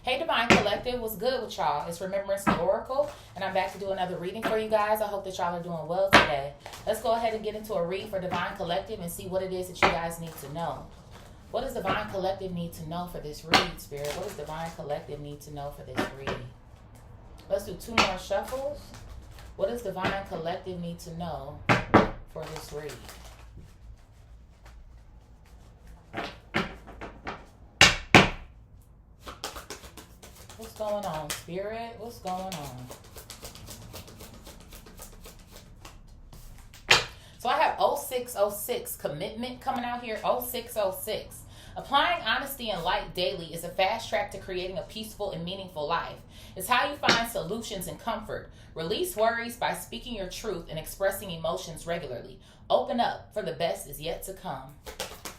Hey Divine Collective, what's good with y'all? It's Remembrance the Oracle, and I'm back to do another reading for you guys. I hope that y'all are doing well today. Let's go ahead and get into a read for Divine Collective and see what it is that you guys need to know. What does Divine Collective need to know for this read, Spirit? What does Divine Collective need to know for this read? Let's do 2 more shuffles. What does Divine Collective need to know for this read? What's going on, Spirit? What's going on? So I have 0606, commitment coming out here, 0606. Applying honesty and light daily is a fast track to creating a peaceful and meaningful life. It's how you find solutions and comfort. Release worries by speaking your truth and expressing emotions regularly. Open up, for the best is yet to come.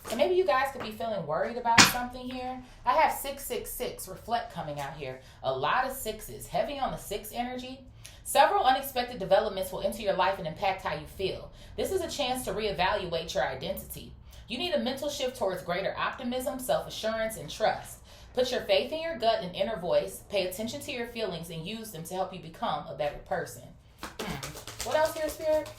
So maybe you guys could be feeling worried about something here. I have 666, reflect coming out here. A lot of sixes, heavy on the 6 energy. Several unexpected developments will enter your life and impact how you feel. This is a chance to reevaluate your identity. You need a mental shift towards greater optimism, self-assurance, and trust. Put your faith in your gut and inner voice. Pay attention to your feelings and use them to help you become a better person. What else here, Spirit?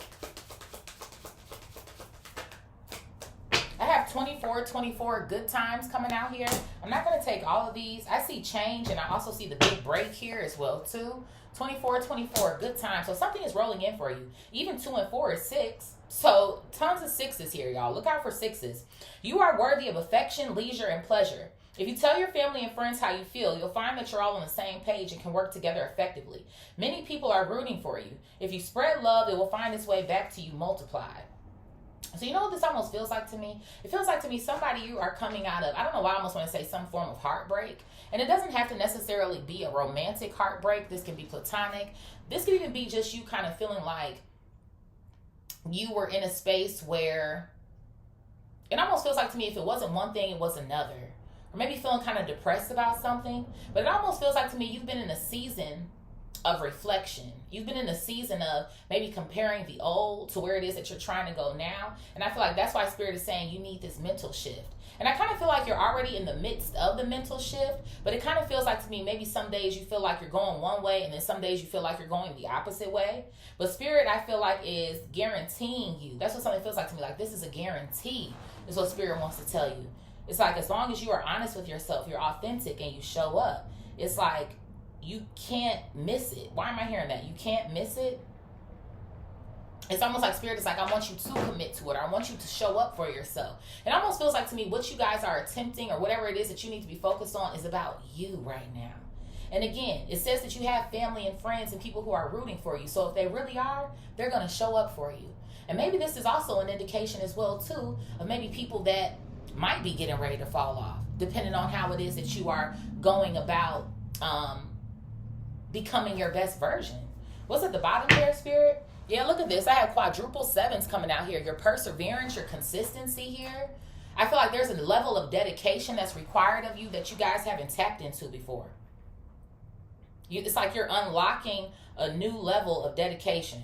I have 2424 good times coming out here. I'm not going to take all of these. I see change, and I also see the big break here as well, too. 2424 good times. So something is rolling in for you. Even 2 and 4 is 6. So tons of 6s here, y'all. Look out for 6s. You are worthy of affection, leisure, and pleasure. If you tell your family and friends how you feel, you'll find that you're all on the same page and can work together effectively. Many people are rooting for you. If you spread love, it will find its way back to you multiplied. So you know what this almost feels like to me? It feels like to me somebody you are coming out of, I don't know why I almost want to say some form of heartbreak. And it doesn't have to necessarily be a romantic heartbreak. This can be platonic. This could even be just you kind of feeling like you were in a space where it almost feels like to me if it wasn't one thing, it was another. Or maybe feeling kind of depressed about something. But it almost feels like to me you've been in a season of reflection. You've been in a season of maybe comparing the old to where it is that you're trying to go now. And I feel like that's why Spirit is saying you need this mental shift. And I kind of feel like you're already in the midst of the mental shift, but it kind of feels like to me maybe some days you feel like you're going one way and then some days you feel like you're going the opposite way. But Spirit, I feel like, is guaranteeing you. That's what something feels like to me. Like this is a guarantee is what Spirit wants to tell you. It's like as long as you are honest with yourself, you're authentic and you show up, it's like you can't miss it. Why am I hearing that? You can't miss it. It's almost like Spirit is like, I want you to commit to it. Or I want you to show up for yourself. It almost feels like to me what you guys are attempting or whatever it is that you need to be focused on is about you right now. And again, it says that you have family and friends and people who are rooting for you. So if they really are, they're going to show up for you. And maybe this is also an indication as well, too, of maybe people that might be getting ready to fall off, depending on how it is that you are going about becoming your best version. What's at the bottom there, Spirit? Yeah, look at this. I have quadruple 7s coming out here. Your perseverance, your consistency here. I feel like there's a level of dedication that's required of you that you guys haven't tapped into before. It's like you're unlocking a new level of dedication.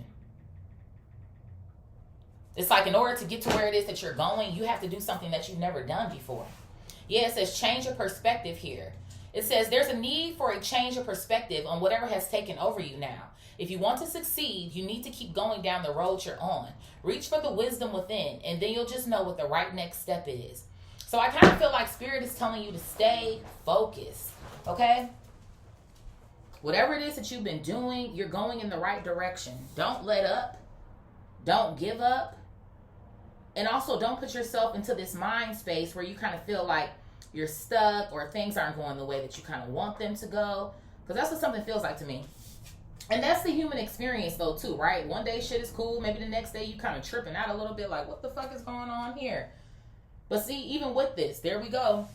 It's like in order to get to where it is that you're going, you have to do something that you've never done before. Yeah, it says change your perspective here. It says there's a need for a change of perspective on whatever has taken over you now. If you want to succeed, you need to keep going down the road you're on. Reach for the wisdom within, and then you'll just know what the right next step is. So I kind of feel like Spirit is telling you to stay focused, okay? Whatever it is that you've been doing, you're going in the right direction. Don't let up. Don't give up. And also don't put yourself into this mind space where you kind of feel like you're stuck or things aren't going the way that you kind of want them to go. Because that's what something feels like to me. And that's the human experience though too, right? One day shit is cool. Maybe the next day you kind of tripping out a little bit like, what the fuck is going on here? But see, even with this, there we go.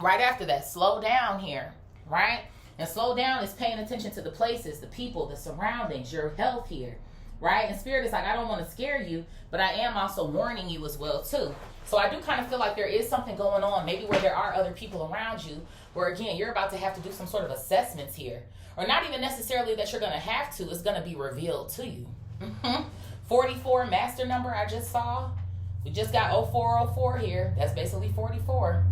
Right after that, slow down here, right? And slow down is paying attention to the places, the people, the surroundings, your health here, right? And Spirit is like, I don't want to scare you, but I am also warning you as well too. So I do kind of feel like there is something going on, maybe where there are other people around you, where again, you're about to have to do some sort of assessments here. Or not even necessarily that you're going to have to, it's going to be revealed to you. 44 master number I just saw. We just got 0404 here. That's basically 44.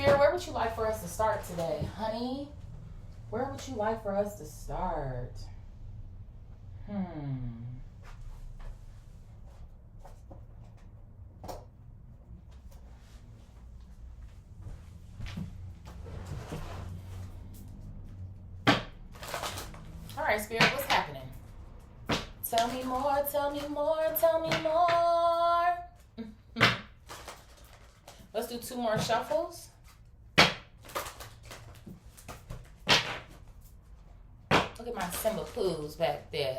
Spirit, where would you like for us to start today? Honey, where would you like for us to start? All right, Spirit, what's happening? Tell me more, tell me more, tell me more. Let's do 2 more shuffles. Look at my Simba Pooh's back there.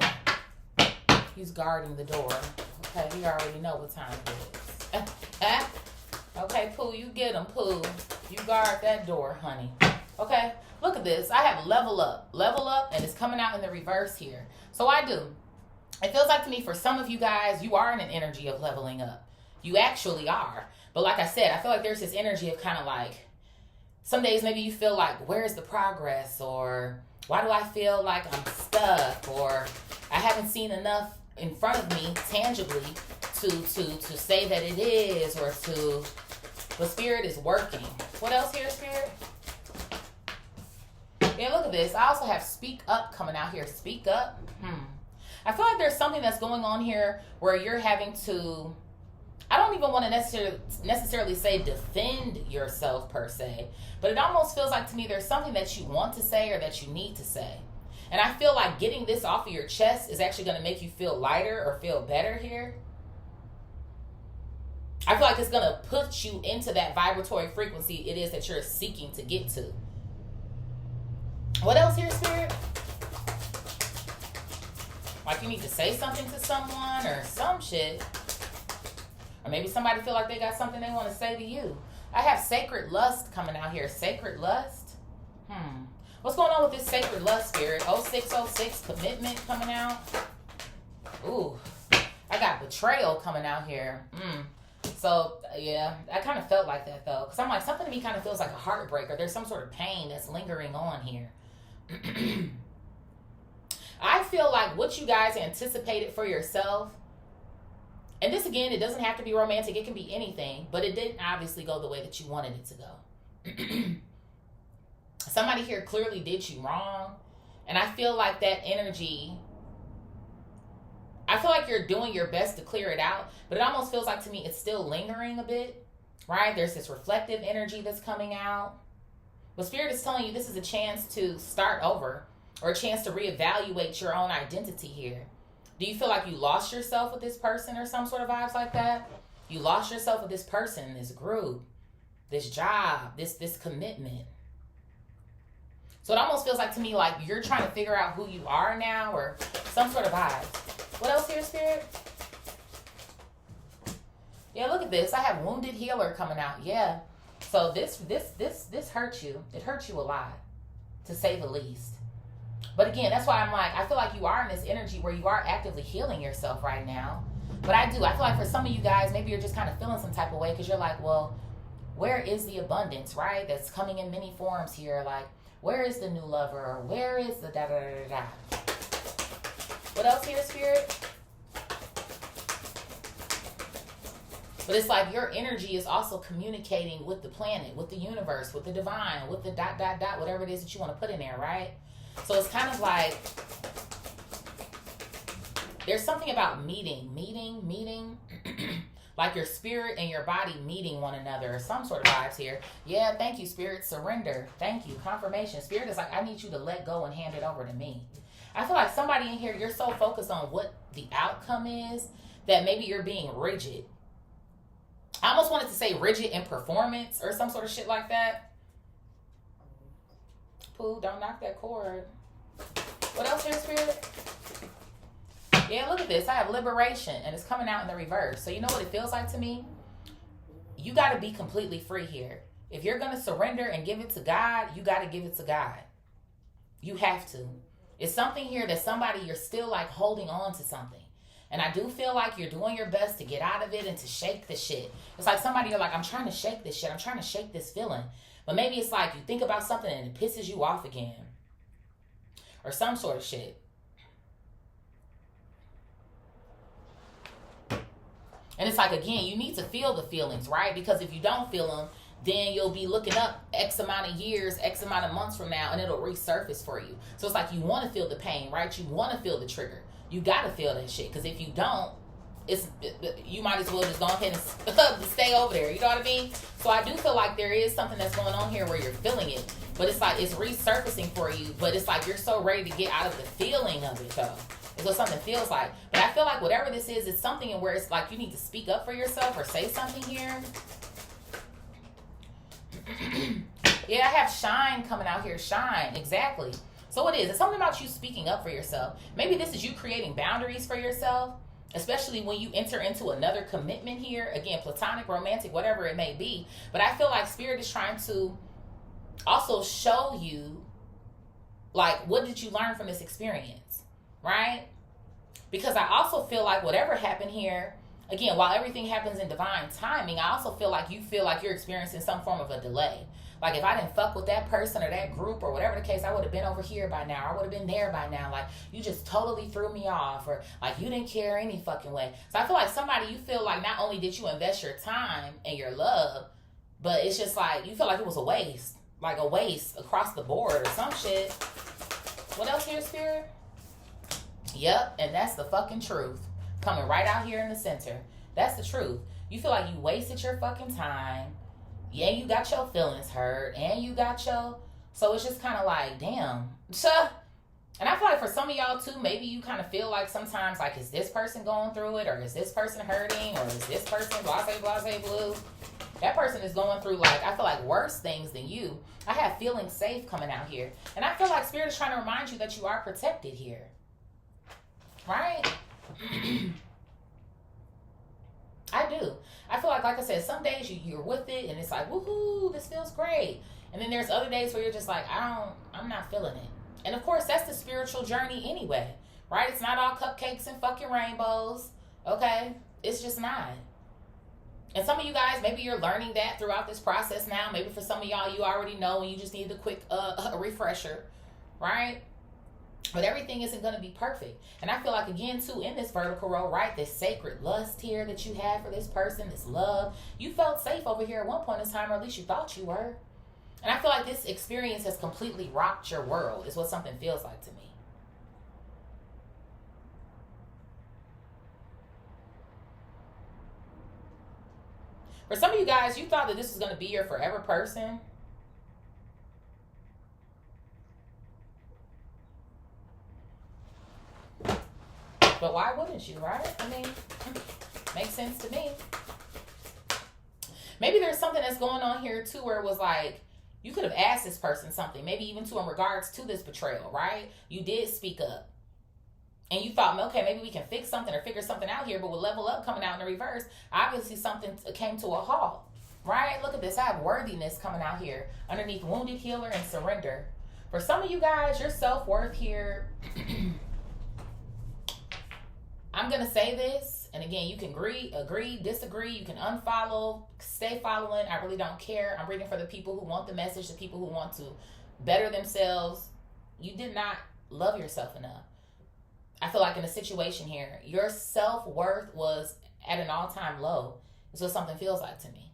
He's guarding the door. Okay, you already know what time it is. Okay, Pooh, you get him, Pooh. You guard that door, honey. Okay, look at this. I have level up, and it's coming out in the reverse here. So I do. It feels like to me, for some of you guys, you are in an energy of leveling up. You actually are. But like I said, I feel like there's this energy of kind of like, some days maybe you feel like, where's the progress? Or why do I feel like I'm stuck? Or I haven't seen enough in front of me tangibly to say that it is, or to, but Spirit is working. What else here, Spirit? Yeah, look at this. I also have speak up coming out here. Speak up. I feel like there's something that's going on here where you're having to, I don't even want to necessarily say defend yourself per se, but it almost feels like to me there's something that you want to say or that you need to say. And I feel like getting this off of your chest is actually going to make you feel lighter or feel better here. I feel like it's going to put you into that vibratory frequency it is that you're seeking to get to. What else here, Spirit? Like you need to say something to someone or some shit. Or maybe somebody feel like they got something they want to say to you. I have sacred lust coming out here. Sacred lust? What's going on with this sacred lust, Spirit? 0606, commitment coming out. Ooh. I got betrayal coming out here. So, yeah, I kind of felt like that, though. Because I'm like, something to me kind of feels like a heartbreak, or there's some sort of pain that's lingering on here. I feel like what you guys anticipated for yourself, and this, again, it doesn't have to be romantic. It can be anything, but it didn't obviously go the way that you wanted it to go. Somebody here clearly did you wrong, and I feel like that energy, I feel like you're doing your best to clear it out, but it almost feels like to me it's still lingering a bit, right? There's this reflective energy that's coming out. But Spirit is telling you this is a chance to start over, or a chance to reevaluate your own identity here. Do you feel like you lost yourself with this person or some sort of vibes like that? You lost yourself with this person, this group, this job, this commitment. So it almost feels like to me like you're trying to figure out who you are now, or some sort of vibes. What else here, Spirit? Yeah, look at this. I have wounded healer coming out. Yeah. So this hurt you. It hurt you a lot, to say the least. But again, that's why I'm like, I feel like you are in this energy where you are actively healing yourself right now. But I feel like for some of you guys, maybe you're just kind of feeling some type of way because you're like, well, where is the abundance, right? That's coming in many forms here. Like, where is the new lover? Or where is the da-da-da-da-da? What else here, Spirit? But it's like your energy is also communicating with the planet, with the universe, with the divine, with the ... whatever it is that you want to put in there, right? So it's kind of like there's something about meeting. Like your spirit and your body meeting one another, or some sort of vibes here. Yeah, thank you, Spirit. Surrender. Thank you. Confirmation. Spirit is like, I need you to let go and hand it over to me. I feel like somebody in here, you're so focused on what the outcome is that maybe you're being rigid. I almost wanted to say rigid in performance or some sort of shit like that. Pooh, don't knock that cord. What else here, Spirit? Yeah, look at this. I have liberation, and it's coming out in the reverse. So you know what it feels like to me? You got to be completely free here. If you're going to surrender and give it to God, you got to give it to God. You have to. It's something here that somebody, you're still like holding on to something. And I do feel like you're doing your best to get out of it and to shake the shit. It's like somebody, you're like, I'm trying to shake this shit. I'm trying to shake this feeling. But maybe it's like you think about something and it pisses you off again. Or some sort of shit. And it's like, again, you need to feel the feelings, right? Because if you don't feel them, then you'll be looking up X amount of years, X amount of months from now, and it'll resurface for you. So it's like you want to feel the pain, right? You want to feel the trigger. You got to feel that shit, because if you don't, you might as well just go ahead and stay over there. You know what I mean? So I do feel like there is something that's going on here where you're feeling it, but it's like it's resurfacing for you, but it's like you're so ready to get out of the feeling of it, though. It's what something feels like. But I feel like whatever this is, it's something in where it's like you need to speak up for yourself or say something here. Yeah, I have shine coming out here. Shine, exactly. So it is. It's something about you speaking up for yourself. Maybe this is you creating boundaries for yourself, especially when you enter into another commitment here. Again, platonic, romantic, whatever it may be. But I feel like Spirit is trying to also show you, like, what did you learn from this experience, right? Because I also feel like whatever happened here, again, while everything happens in divine timing, I also feel like you feel like you're experiencing some form of a delay. Like, if I didn't fuck with that person or that group or whatever the case, I would have been over here by now. I would have been there by now. Like, you just totally threw me off, or like you didn't care any fucking way. So I feel like somebody, you feel like not only did you invest your time and your love, but it's just like you feel like it was a waste. Like a waste across the board or some shit. What else here, Spirit? Yep, and that's the fucking truth. Coming right out here in the center. That's the truth. You feel like you wasted your fucking time. Yeah, you got your feelings hurt, and you got your... So it's just kind of like, damn. And I feel like for some of y'all, too, maybe you kind of feel like sometimes, like, is this person going through it, or is this person hurting, or is this person blase, blue? That person is going through, like, I feel like worse things than you. I have feeling safe coming out here. And I feel like Spirit is trying to remind you that you are protected here. Right? I do. I feel like I said, some days you're with it and it's like, woohoo, this feels great. And then there's other days where you're just like, I'm not feeling it. And of course, that's the spiritual journey anyway, right? It's not all cupcakes and fucking rainbows, okay? It's just not. And some of you guys, maybe you're learning that throughout this process now. Maybe for some of y'all, you already know and you just need a quick refresher, right? But everything isn't going to be perfect. And I feel like, again, too, in this vertical row, right, this sacred lust here that you have for this person, this love, you felt safe over here at one point in time, or at least you thought you were. And I feel like this experience has completely rocked your world, is what something feels like to me. For some of you guys, you thought that this was going to be your forever person. But why wouldn't you, right? I mean, makes sense to me. Maybe there's something that's going on here, too, where it was like, you could have asked this person something, maybe even in regards to this betrayal, right? You did speak up. And you thought, okay, maybe we can fix something or figure something out here, but with level up coming out in the reverse, obviously something came to a halt, right? Look at this. I have worthiness coming out here underneath wounded, healer, and surrender. For some of you guys, your self-worth here... I'm going to say this, and again, you can agree, disagree, you can unfollow, stay following. I really don't care. I'm reading for the people who want the message, the people who want to better themselves. You did not love yourself enough. I feel like in a situation here, your self-worth was at an all-time low. That's what something feels like to me.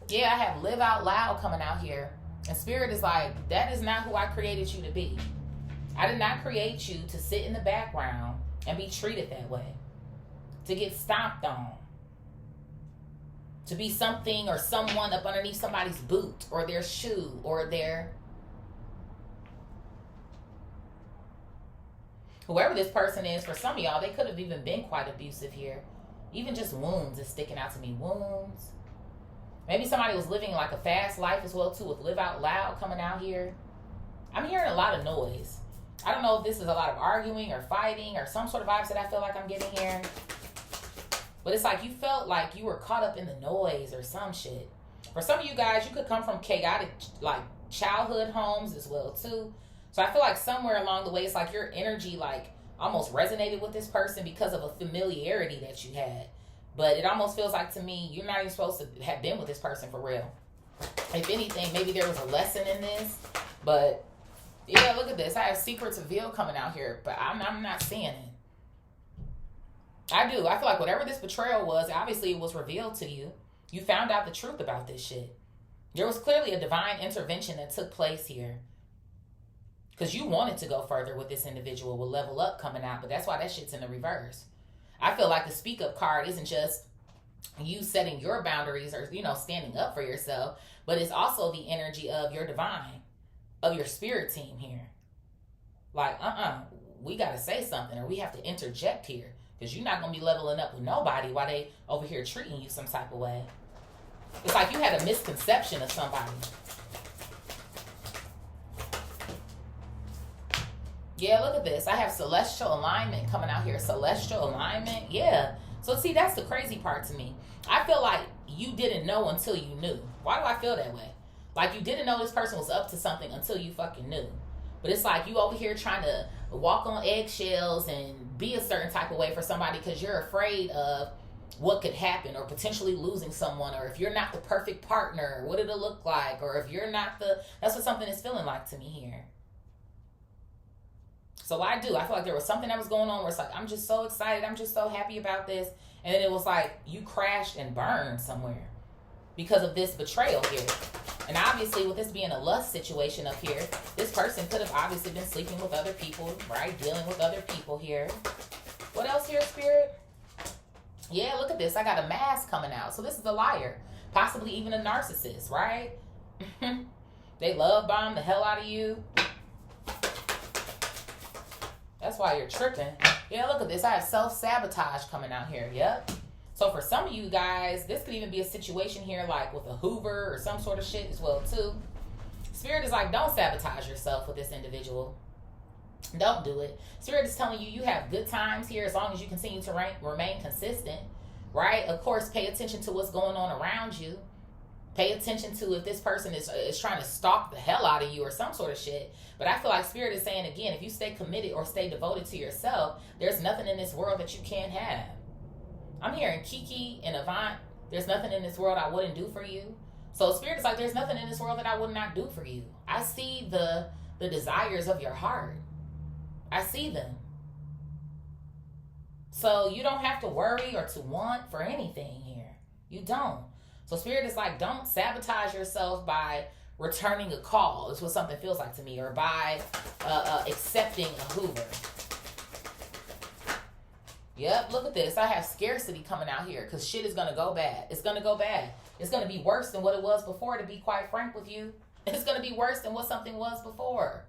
Yeah, I have live out loud coming out here. And Spirit is like, that is not who I created you to be. I did not create you to sit in the background and be treated that way. To get stomped on. To be something or someone up underneath somebody's boot or their shoe or their... Whoever this person is, for some of y'all, they could have even been quite abusive here. Even just wounds is sticking out to me. Wounds. Maybe somebody was living like a fast life as well, too, with live out loud coming out here. I'm hearing a lot of noise. I don't know if this is a lot of arguing or fighting or some sort of vibes that I feel like I'm getting here. But it's like you felt like you were caught up in the noise or some shit. For some of you guys, you could come from chaotic, like, childhood homes as well, too. So I feel like somewhere along the way, it's like your energy, like, almost resonated with this person because of a familiarity that you had. But it almost feels like to me, you're not even supposed to have been with this person for real. If anything, maybe there was a lesson in this. But Yeah, look at this. I have secrets revealed coming out here, but I'm not seeing it. I do. I feel like whatever this betrayal was, obviously it was revealed to you. You found out the truth about this shit. There was clearly a divine intervention that took place here. Because you wanted to go further with this individual with level up coming out, but that's why that shit's in the reverse. I feel like the speak up card isn't just you setting your boundaries or, standing up for yourself, but it's also the energy of your divine, of your spirit team here. Like, we got to say something, or we have to interject here, because you're not going to be leveling up with nobody while they over here treating you some type of way. It's like you had a misconception of somebody. Yeah, look at this. I have celestial alignment coming out here. Celestial alignment. Yeah. So, see, that's the crazy part to me. I feel like you didn't know until you knew. Why do I feel that way? Like you didn't know this person was up to something until you fucking knew. But it's like you over here trying to walk on eggshells and be a certain type of way for somebody because you're afraid of what could happen, or potentially losing someone, or if you're not the perfect partner, what it'll look like, or if you're not that's what something is feeling like to me here. So I feel like there was something that was going on where it's like, I'm just so excited, I'm just so happy about this, and then it was like you crashed and burned somewhere because of this betrayal here. And obviously with this being a lust situation up here, this person could have obviously been sleeping with other people, right? Dealing with other people here. What else here, Spirit? Yeah, look at this. I got a mask coming out. So this is a liar. Possibly even a narcissist, right? They love bomb the hell out of you. That's why you're tripping. Yeah, look at this. I have self-sabotage coming out here. Yep. So for some of you guys, this could even be a situation here like with a Hoover or some sort of shit as well too. Spirit is like, don't sabotage yourself with this individual. Don't do it. Spirit is telling you have good times here as long as you continue to remain consistent, right? Of course, pay attention to what's going on around you. Pay attention to if this person is trying to stalk the hell out of you or some sort of shit. But I feel like Spirit is saying, again, if you stay committed or stay devoted to yourself, there's nothing in this world that you can't have. I'm hearing Kiki and Avant, there's nothing in this world I wouldn't do for you. So Spirit is like, there's nothing in this world that I would not do for you. I see the desires of your heart. I see them. So you don't have to worry or to want for anything here. You don't. So Spirit is like, don't sabotage yourself by returning a call. That's what something feels like to me. Or by accepting a Hoover. Yep, look at this. I have scarcity coming out here because shit is going to go bad. It's going to go bad. It's going to be worse than what it was before, to be quite frank with you. It's going to be worse than what something was before.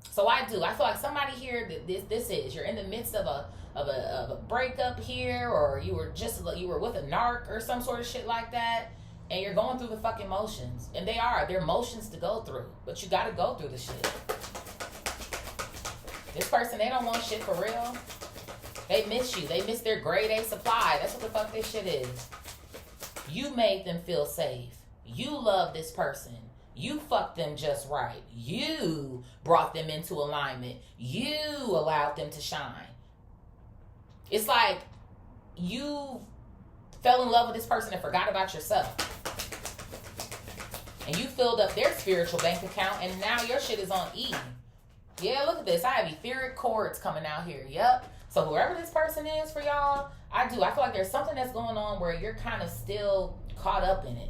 So I feel like somebody here that you're in the midst of a breakup here, or you were with a narc or some sort of shit like that, and you're going through the fucking motions. And they're motions to go through, but you got to go through the shit. This person, they don't want shit for real. They miss you. They miss their grade A supply. That's what the fuck this shit is. You made them feel safe. You love this person. You fucked them just right. You brought them into alignment. You allowed them to shine. It's like you fell in love with this person and forgot about yourself. And you filled up their spiritual bank account, and now your shit is on E. Yeah, look at this. I have etheric cords coming out here. Yep. So whoever this person is for y'all, I feel like there's something that's going on where you're kind of still caught up in it.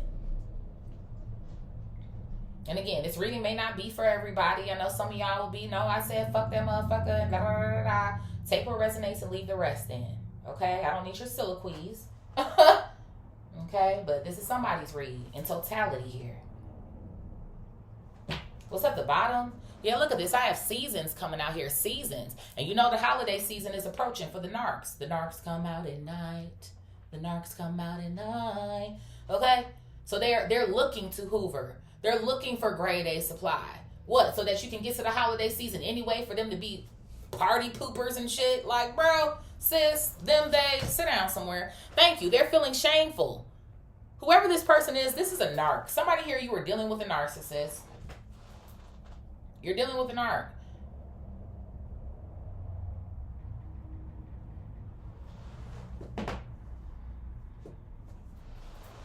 And again, this reading may not be for everybody. I know some of y'all will be, no, I said fuck that motherfucker, and da da da da. Take what resonates and leave the rest in. Okay? I don't need your soliloquies. Okay? But this is somebody's read in totality here. What's at the bottom? Yeah, look at this. I have seasons coming out here. Seasons. And you know the holiday season is approaching for the narcs. The narcs come out at night. The narcs come out at night. Okay? So they're looking to Hoover. They're looking for grade A supply. What? So that you can get to the holiday season anyway, for them to be party poopers and shit? Like, bro, sis, them, they, sit down somewhere. Thank you. They're feeling shameful. Whoever this person is, this is a narc. Somebody here, you were dealing with a narcissist. You're dealing with an narc.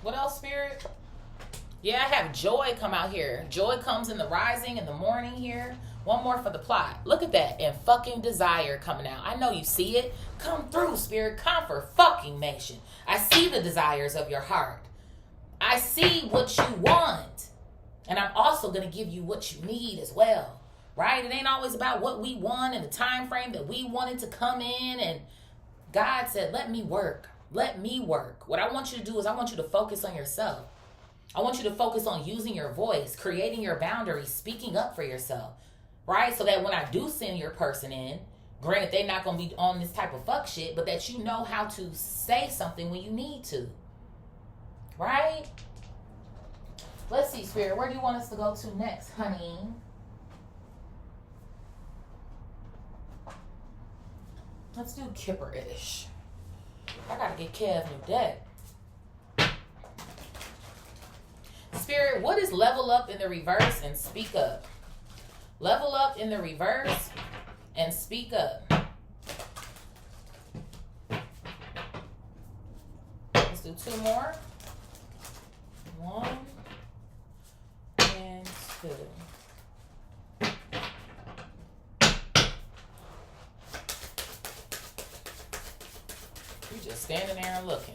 What else, Spirit? Yeah, I have joy come out here. Joy comes in the rising, in the morning here. One more for the plot. Look at that. And fucking desire coming out. I know you see it. Come through, spirit. Comfort fucking nation. I see the desires of your heart. I see what you want. And I'm also going to give you what you need as well. Right? It ain't always about what we want and the time frame that we wanted to come in. And God said, let me work. Let me work. What I want you to do is I want you to focus on yourself. I want you to focus on using your voice, creating your boundaries, speaking up for yourself, right? So that when I do send your person in, granted, they're not going to be on this type of fuck shit, but that you know how to say something when you need to, right? Let's see, Spirit, where do you want us to go to next, honey? Let's do Kipper-ish. I got to get Kev new deck. Spirit, what is level up in the reverse and speak up? Level up in the reverse and speak up. Let's do two more. 1 and 2. You just standing there and looking.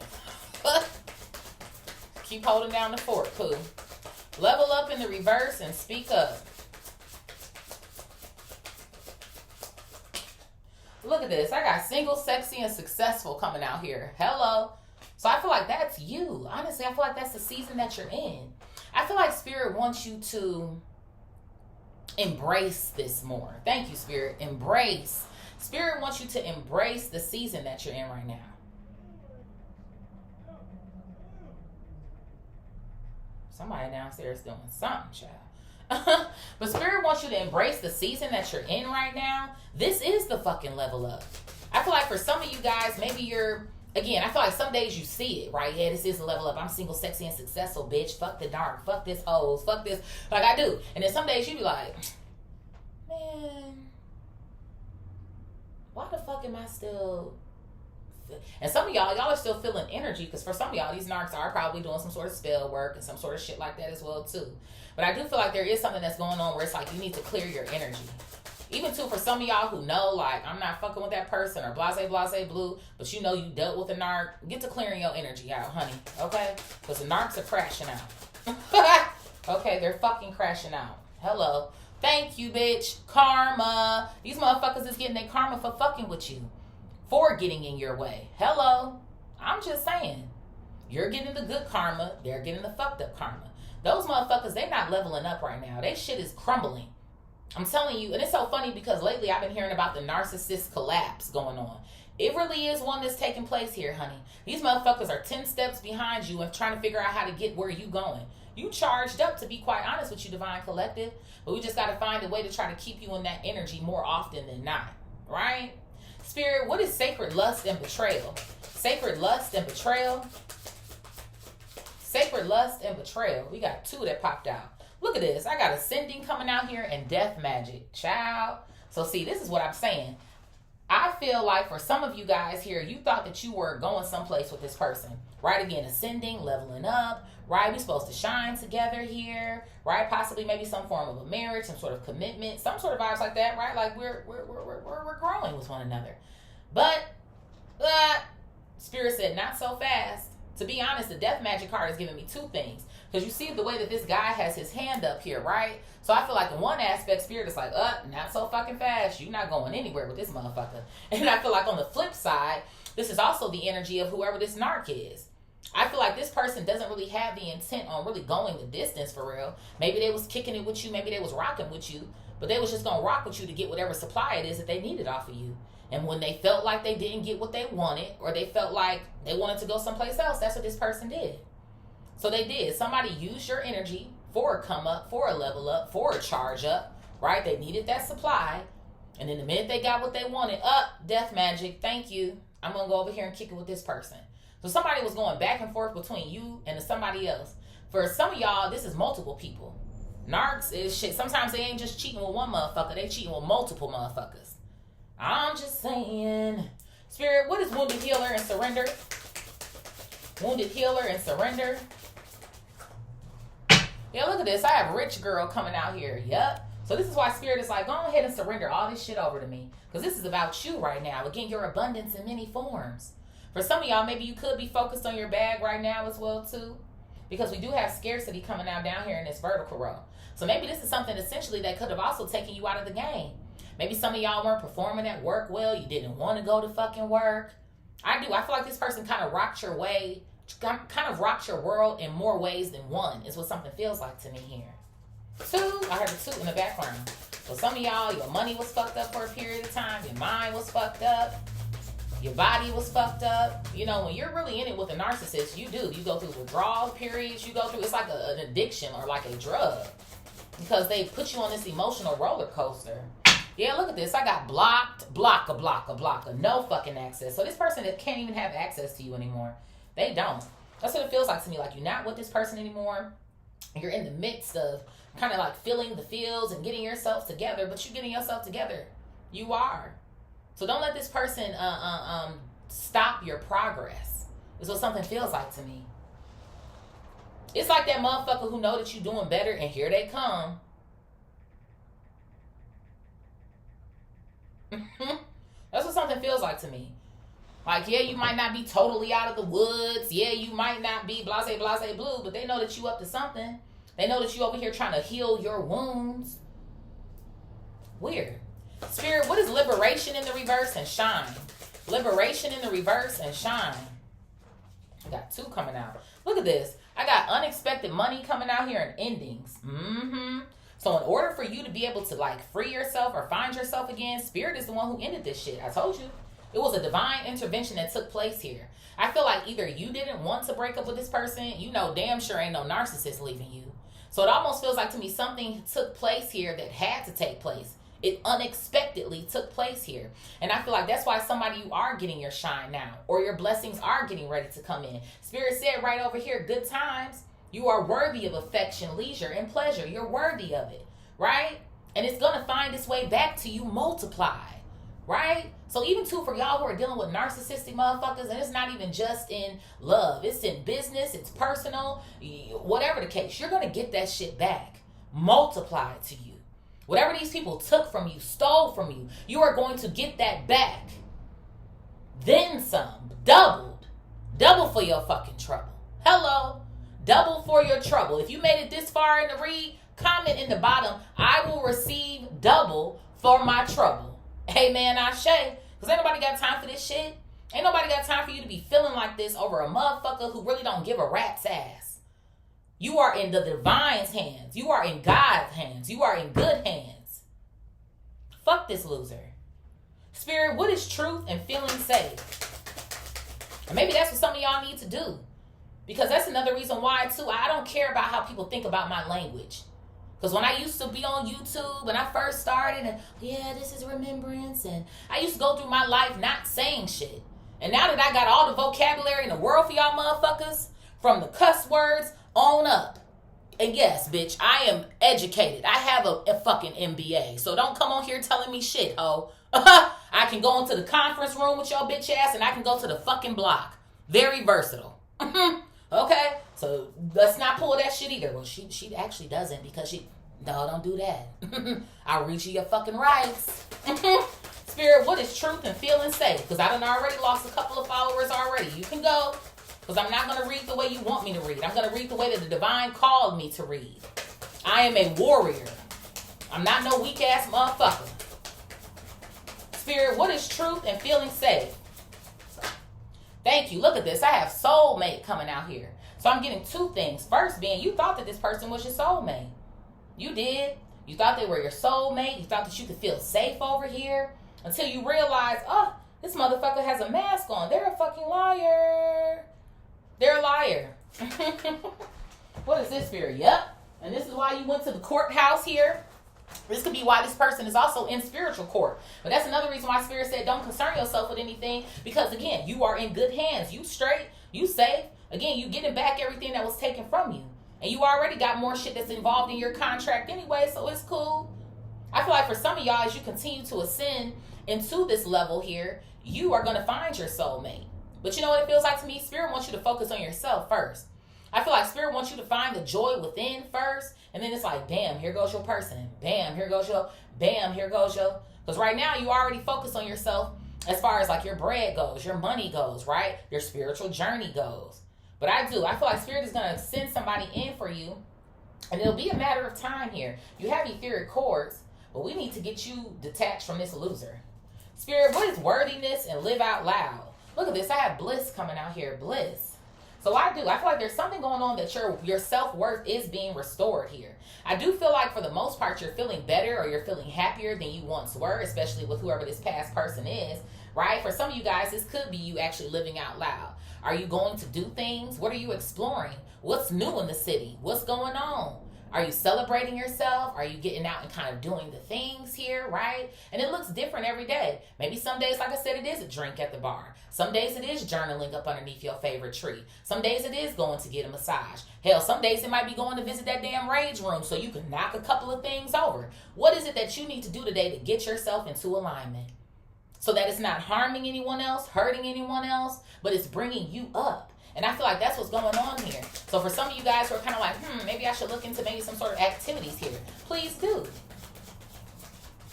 Keep holding down the fort, Pooh. Level up in the reverse and speak up. Look at this. I got single, sexy, and successful coming out here. Hello. So I feel like that's you. Honestly, I feel like that's the season that you're in. I feel like Spirit wants you to embrace this more. Thank you, Spirit. Embrace. Spirit wants you to embrace the season that you're in right now. Somebody downstairs doing something, child. But Spirit wants you to embrace the season that you're in right now. This is the fucking level up. I feel like for some of you guys, maybe you're, again, I feel like some days you see it, right? Yeah, this is the level up. I'm single, sexy, and successful, bitch. Fuck the dark. Fuck this hoes. Fuck this. Like I do. And then some days you be like, man, why the fuck am I still... And some of y'all are still feeling energy, because for some of y'all, these narcs are probably doing some sort of spell work and some sort of shit like that as well too. But I do feel like there is something that's going on where it's like you need to clear your energy. Even too, for some of y'all who know, like, I'm not fucking with that person or blase blue, but you know you dealt with a narc, get to clearing your energy out, honey. Okay? Because the narcs are crashing out. Okay, they're fucking crashing out. Hello. Thank you, bitch. Karma. These motherfuckers is getting their karma for fucking with you. For getting in your way. Hello. I'm just saying. You're getting the good karma. They're getting the fucked up karma. Those motherfuckers, they're not leveling up right now. They shit is crumbling. I'm telling you, and it's so funny because lately I've been hearing about the narcissist collapse going on. It really is one that's taking place here, honey. These motherfuckers are 10 steps behind you and trying to figure out how to get where you going. You charged up, to be quite honest with you, Divine Collective. But we just got to find a way to try to keep you in that energy more often than not. Right? Spirit, what is sacred lust and betrayal? Sacred lust and betrayal. Sacred lust and betrayal. We got two that popped out. Look at this. I got ascending coming out here and death magic. Child. So see, this is what I'm saying. I feel like for some of you guys here, you thought that you were going someplace with this person. Right? Again, ascending, leveling up. Right? We're supposed to shine together here. Right? Possibly maybe some form of a marriage, some sort of commitment, some sort of vibes like that. Right? Like we're growing with one another. But Spirit said, not so fast. To be honest, the death magic card is giving me two things. Because you see the way that this guy has his hand up here, right? So I feel like in one aspect, Spirit is like, not so fucking fast. You're not going anywhere with this motherfucker. And I feel like on the flip side, this is also the energy of whoever this narc is. I feel like this person doesn't really have the intent on really going the distance for real. Maybe they was kicking it with you. Maybe they was rocking with you. But they was just going to rock with you to get whatever supply it is that they needed off of you. And when they felt like they didn't get what they wanted, or they felt like they wanted to go someplace else, that's what this person did. So they did. Somebody used your energy for a come up, for a level up, for a charge up, right? They needed that supply. And then the minute they got what they wanted, death magic, thank you. I'm going to go over here and kick it with this person. So somebody was going back and forth between you and somebody else. For some of y'all, this is multiple people. Narcs is shit. Sometimes they ain't just cheating with one motherfucker. They cheating with multiple motherfuckers. I'm just saying. Spirit, what is wounded healer and surrender? Wounded healer and surrender. Yeah, look at this. I have rich girl coming out here. Yep. So this is why Spirit is like, go ahead and surrender all this shit over to me. Because this is about you right now. Again, your abundance in many forms. For some of y'all, maybe you could be focused on your bag right now as well, too. Because we do have scarcity coming out down here in this vertical row. So maybe this is something essentially that could have also taken you out of the game. Maybe some of y'all weren't performing at work well. You didn't want to go to fucking work. I feel like this person kind of rocked your way, kind of rocked your world in more ways than one, is what something feels like to me here. 2, I heard a 2 in the background. So some of y'all, your money was fucked up for a period of time. Your mind was fucked up. Your body was fucked up. You know, when you're really in it with a narcissist, you go through withdrawal periods. You go through, it's like an addiction or like a drug. Because they put you on this emotional roller coaster. Yeah, look at this. I got blocked, blocker, no fucking access. So this person that can't even have access to you anymore. They don't. That's what it feels like to me. Like you're not with this person anymore. You're in the midst of kind of like feeling the feels and getting yourself together, but you're getting yourself together. You are. So don't let this person stop your progress. Is what something feels like to me. It's like that motherfucker who know that you're doing better and here they come. That's what something feels like to me. Like, yeah, you might not be totally out of the woods. Yeah, you might not be blase, blue, but they know that you up to something. They know that you over here trying to heal your wounds. Weird. Spirit, what is liberation in the reverse and shine? Liberation in the reverse and shine. I got 2 coming out. Look at this. I got unexpected money coming out here and endings. So in order for you to be able to like free yourself or find yourself again, Spirit is the one who ended this shit. I told you. It was a divine intervention that took place here. I feel like either you didn't want to break up with this person, you know damn sure ain't no narcissist leaving you. So it almost feels like to me something took place here that had to take place. It unexpectedly took place here. And I feel like that's why somebody you are getting your shine now, or your blessings are getting ready to come in. Spirit said right over here, good times. You are worthy of affection, leisure, and pleasure. You're worthy of it, right? And it's going to find its way back to you multiplied, right? So even too, for y'all who are dealing with narcissistic motherfuckers, and it's not even just in love. It's in business, it's personal, whatever the case. You're going to get that shit back, multiplied to you. Whatever these people took from you, stole from you, you are going to get that back. Then some, doubled. Double for your fucking trouble. Hello. Double for your trouble. If you made it this far in the read, comment in the bottom, I will receive double for my trouble. Amen, Ashe. Because ain't nobody got time for this shit. Ain't nobody got time for you to be feeling like this over a motherfucker who really don't give a rat's ass. You are in the divine's hands. You are in God's hands. You are in good hands. Fuck this loser. Spirit, what is truth and feeling safe? And maybe that's what some of y'all need to do. Because that's another reason why, too, I don't care about how people think about my language. Because when I used to be on YouTube, when I first started, and yeah, this is remembrance, and I used to go through my life not saying shit. And now that I got all the vocabulary in the world for y'all motherfuckers, from the cuss words on up. And yes, bitch, I am educated. I have a fucking MBA. So don't come on here telling me shit, ho. I can go into the conference room with your bitch ass, and I can go to the fucking block. Very versatile. Okay, so let's not pull that shit either. Well, she actually doesn't because no, don't do that. I'll read you your fucking rights. Spirit, what is truth and feeling safe? Because I done already lost a couple of followers already. You can go, because I'm not going to read the way you want me to read. I'm going to read the way that the divine called me to read. I am a warrior. I'm not no weak ass motherfucker. Spirit, what is truth and feeling safe? Thank you. Look at this. I have soulmate coming out here. So I'm getting 2 things. First being, you thought that this person was your soulmate. You did. You thought they were your soulmate. You thought that you could feel safe over here. Until you realize, oh, this motherfucker has a mask on. They're a fucking liar. They're a liar. What is this, Spirit? Yep. And this is why you went to the courthouse here. This could be why this person is also in spiritual court. But that's another reason why Spirit said don't concern yourself with anything. Because, again, you are in good hands. You straight. You safe. Again, you getting back everything that was taken from you. And you already got more shit that's involved in your contract anyway, so it's cool. I feel like for some of y'all, as you continue to ascend into this level here, you are going to find your soulmate. But you know what it feels like to me? Spirit wants you to focus on yourself first. I feel like Spirit wants you to find the joy within first, and then it's like, bam, here goes your person. Bam, here goes your, bam, here goes your. Because right now you already focus on yourself as far as like your bread goes, your money goes, right? Your spiritual journey goes. But I feel like Spirit is going to send somebody in for you, and it'll be a matter of time here. You have etheric cords, but we need to get you detached from this loser. Spirit, what is worthiness and live out loud? Look at this. I have bliss coming out here. Bliss. So I feel like there's something going on that your self-worth is being restored here. I do feel like for the most part you're feeling better or you're feeling happier than you once were, especially with whoever this past person is, right? For some of you guys, this could be you actually living out loud. Are you going to do things? What are you exploring? What's new in the city? What's going on? Are you celebrating yourself? Are you getting out and kind of doing the things here, right? And it looks different every day. Maybe some days, like I said, it is a drink at the bar. Some days it is journaling up underneath your favorite tree. Some days it is going to get a massage. Hell, some days it might be going to visit that damn rage room so you can knock a couple of things over. What is it that you need to do today to get yourself into alignment? So that it's not harming anyone else, hurting anyone else, but it's bringing you up. And I feel like that's what's going on here. So for some of you guys who are kind of like, maybe I should look into maybe some sort of activities here. Please do.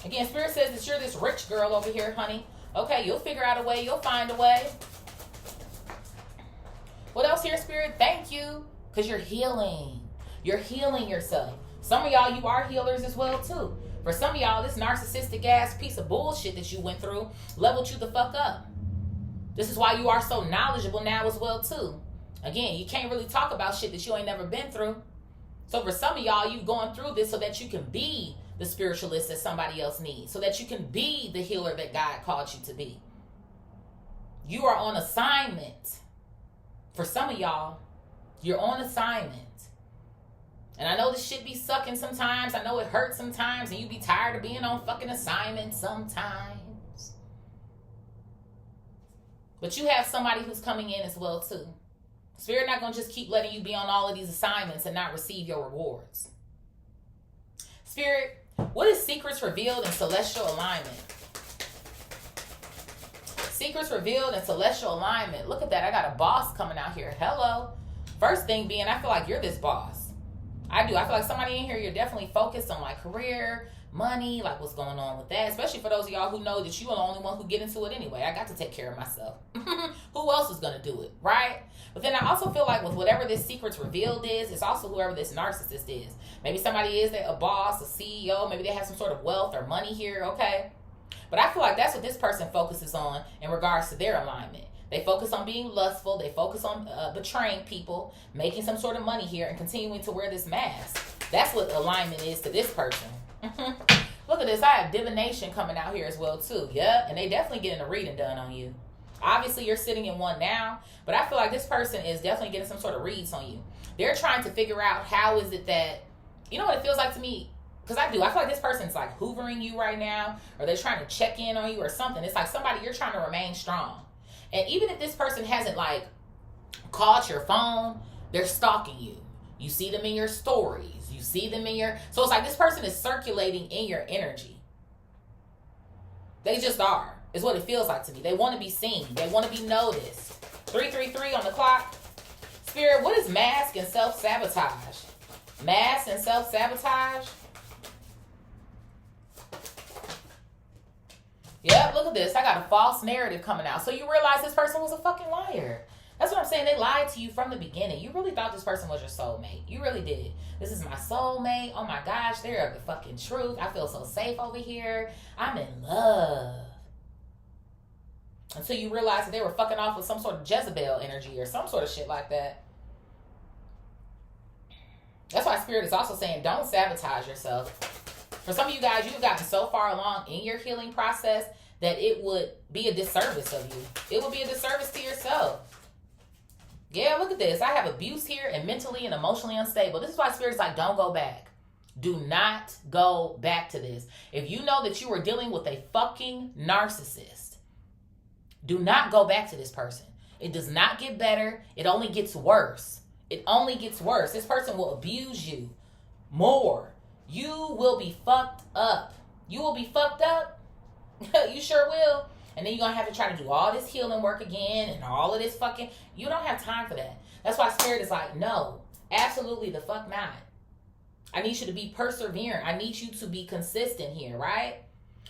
Again, Spirit says that you're this rich girl over here, honey. Okay, you'll figure out a way. You'll find a way. What else here, Spirit? Thank you. Because you're healing. You're healing yourself. Some of y'all, you are healers as well, too. For some of y'all, this narcissistic ass piece of bullshit that you went through leveled you the fuck up. This is why you are so knowledgeable now as well, too. Again, you can't really talk about shit that you ain't never been through. So for some of y'all, you going through this so that you can be the spiritualist that somebody else needs. So that you can be the healer that God called you to be. You are on assignment. For some of y'all, you're on assignment. And I know this shit be sucking sometimes. I know it hurts sometimes. And you be tired of being on fucking assignment sometimes. But you have somebody who's coming in as well, too. Spirit not going to just keep letting you be on all of these assignments and not receive your rewards. Spirit, what is secrets revealed in celestial alignment? Secrets revealed in celestial alignment. Look at that. I got a boss coming out here. Hello. First thing being, I feel like you're this boss. I do. I feel like somebody in here, you're definitely focused on like career, money, like what's going on with that. Especially for those of y'all who know that you are the only one who get into it anyway. I got to take care of myself. Who else is going to do it, right? But then I also feel like with whatever this secrets revealed is, it's also whoever this narcissist is. Maybe somebody is a boss, a CEO. Maybe they have some sort of wealth or money here, okay? But I feel like that's what this person focuses on in regards to their alignment. They focus on being lustful. They focus on betraying people, making some sort of money here, and continuing to wear this mask. That's what alignment is to this person. Look at this. I have divination coming out here as well, too. Yep. And they definitely getting a reading done on you. Obviously, you're sitting in one now, but I feel like this person is definitely getting some sort of reads on you. They're trying to figure out how is it that, you know what it feels like to me? Because I feel like this person's like hoovering you right now, or they're trying to check in on you or something. It's like somebody, you're trying to remain strong. And even if this person hasn't like called your phone, they're stalking you. You see them in your stories. You see them in your... So it's like this person is circulating in your energy. They just are. Is what it feels like to me. They want to be seen. They want to be noticed. 333 on the clock. Spirit, what is mask and self-sabotage? Mask and self-sabotage? Yep, look at this. I got a false narrative coming out. So you realize this person was a fucking liar. That's what I'm saying. They lied to you from the beginning. You really thought this person was your soulmate. You really did. This is my soulmate. Oh my gosh, they're the fucking truth. I feel so safe over here. I'm in love. Until you realize that they were fucking off with some sort of Jezebel energy or some sort of shit like that. That's why Spirit is also saying don't sabotage yourself. For some of you guys, you've gotten so far along in your healing process that it would be a disservice of you. It would be a disservice to yourself. Yeah, look at this. I have abuse here and mentally and emotionally unstable. This is why Spirit's like, don't go back. Do not go back to this. If you know that you are dealing with a fucking narcissist, do not go back to this person. It does not get better. It only gets worse. It only gets worse. This person will abuse you more. You will be fucked up. You will be fucked up. You sure will. And then you're going to have to try to do all this healing work again and all of this fucking... You don't have time for that. That's why Spirit is like, no, absolutely the fuck not. I need you to be perseverant. I need you to be consistent here, right?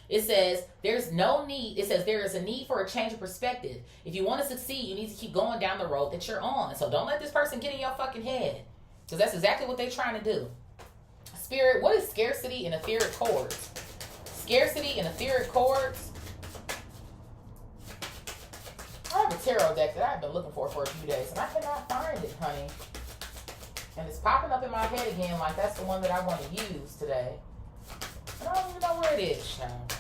It says there's no need. It says there is a need for a change of perspective. If you want to succeed, you need to keep going down the road that you're on. So don't let this person get in your fucking head, because that's exactly what they're trying to do. Spirit, what is scarcity and etheric cords? Scarcity and etheric cords. I have a tarot deck that I've been looking for a few days, and I cannot find it, honey. And it's popping up in my head again like that's the one that I want to use today. I don't even know where it is, child.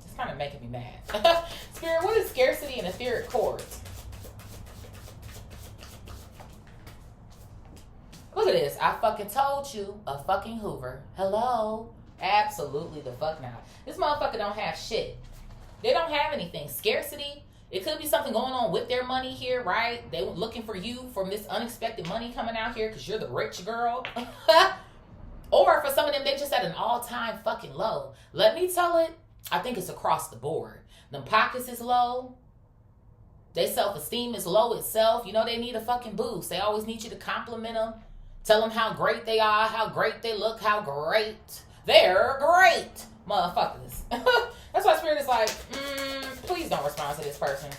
It's kind of making me mad. Spirit, what is scarcity and etheric cords? Look at this. I fucking told you. A fucking Hoover. Hello? Absolutely the fuck not. This motherfucker don't have shit. They don't have anything. Scarcity. It could be something going on with their money here, right? They were looking for you from this unexpected money coming out here because you're the rich girl. Or for some of them, they just at an all-time fucking low. Let me tell it, I think it's across the board. Them pockets is low. Their self-esteem is low itself. You know, they need a fucking boost. They always need you to compliment them. Tell them how great they are, how great they look, how great. They're great, motherfuckers. That's why Spirit is like, please don't respond to this person.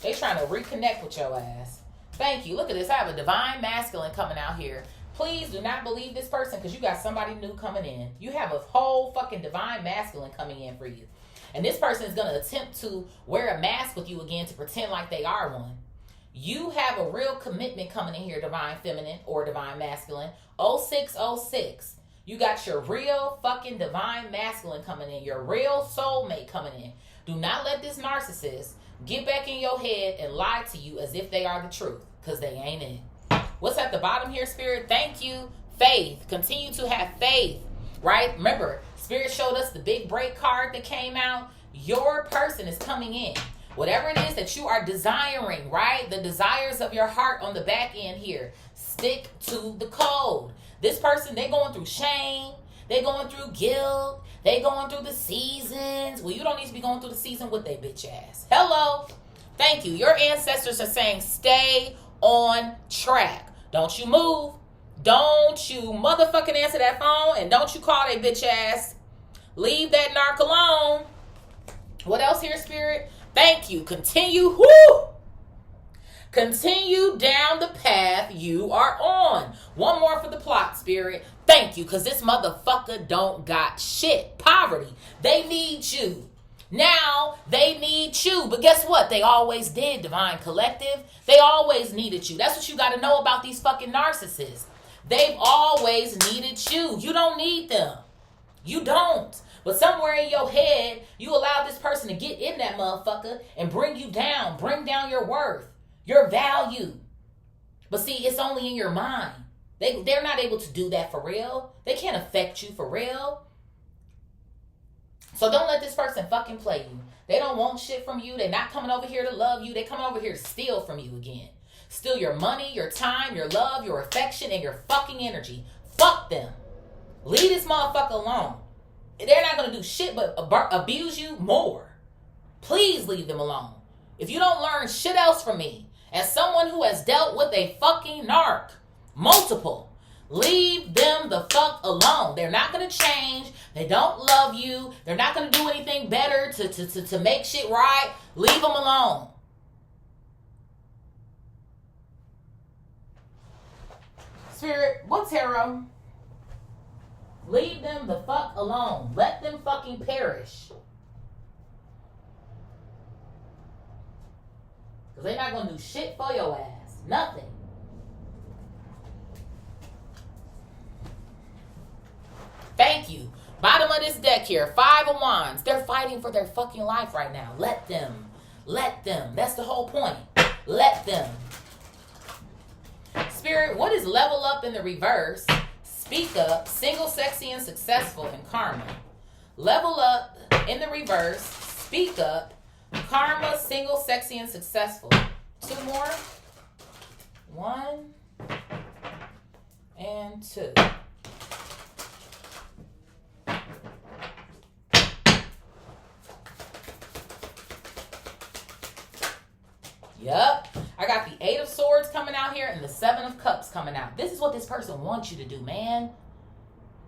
They trying to reconnect with your ass. Thank you. Look at this. I have a divine masculine coming out here. Please do not believe this person because you got somebody new coming in. You have a whole fucking divine masculine coming in for you. And this person is going to attempt to wear a mask with you again to pretend like they are one. You have a real commitment coming in here, divine feminine or divine masculine. 0606. You got your real fucking divine masculine coming in. Your real soulmate coming in. Do not let this narcissist get back in your head and lie to you as if they are the truth. Because they ain't it. What's at the bottom here, Spirit? Thank you. Faith. Continue to have faith. Right? Remember, Spirit showed us the big break card that came out. Your person is coming in. Whatever it is that you are desiring, right? The desires of your heart on the back end here. Stick to the code. This person, they going through shame. They going through guilt. They going through the seasons. Well, you don't need to be going through the season with their bitch ass. Hello. Thank you. Your ancestors are saying stay on track. Don't you move. Don't you motherfucking answer that phone. And don't you call that bitch ass. Leave that narc alone. What else here, Spirit? Thank you. Continue. Whoo! Continue down the path you are on. One more for the plot, Spirit. Thank you, because this motherfucker don't got shit. Poverty. They need you. Now, they need you. But guess what? They always did, Divine Collective. They always needed you. That's what you got to know about these fucking narcissists. They've always needed you. You don't need them. You don't. But somewhere in your head, you allow this person to get in that motherfucker and bring you down. Bring down your worth, your value. But see, it's only in your mind. They're not able to do that for real. They can't affect you for real. So don't let this person fucking play you. They don't want shit from you. They're not coming over here to love you. They're coming over here to steal from you again. Steal your money, your time, your love, your affection, and your fucking energy. Fuck them. Leave this motherfucker alone. They're not going to do shit but abuse you more. Please leave them alone. If you don't learn shit else from me, as someone who has dealt with a fucking narc, multiple, leave them the fuck alone. They're not going to change. They don't love you. They're not going to do anything better to make shit right. Leave them alone. Spirit, what tarot? Leave them the fuck alone. Let them fucking perish. Because they're not going to do shit for your ass. Nothing. Thank you. Bottom of this deck here. 5 of Wands. They're fighting for their fucking life right now. Let them. Let them. That's the whole point. Let them. Spirit, what is level up in the reverse? Speak up, single, sexy, and successful in karma. Level up in the reverse. Speak up, karma, single, sexy, and successful. 2 more. 1 and 2. Yup. I got the 8 of Swords coming out here and the 7 of Cups coming out. This is what this person wants you to do, man.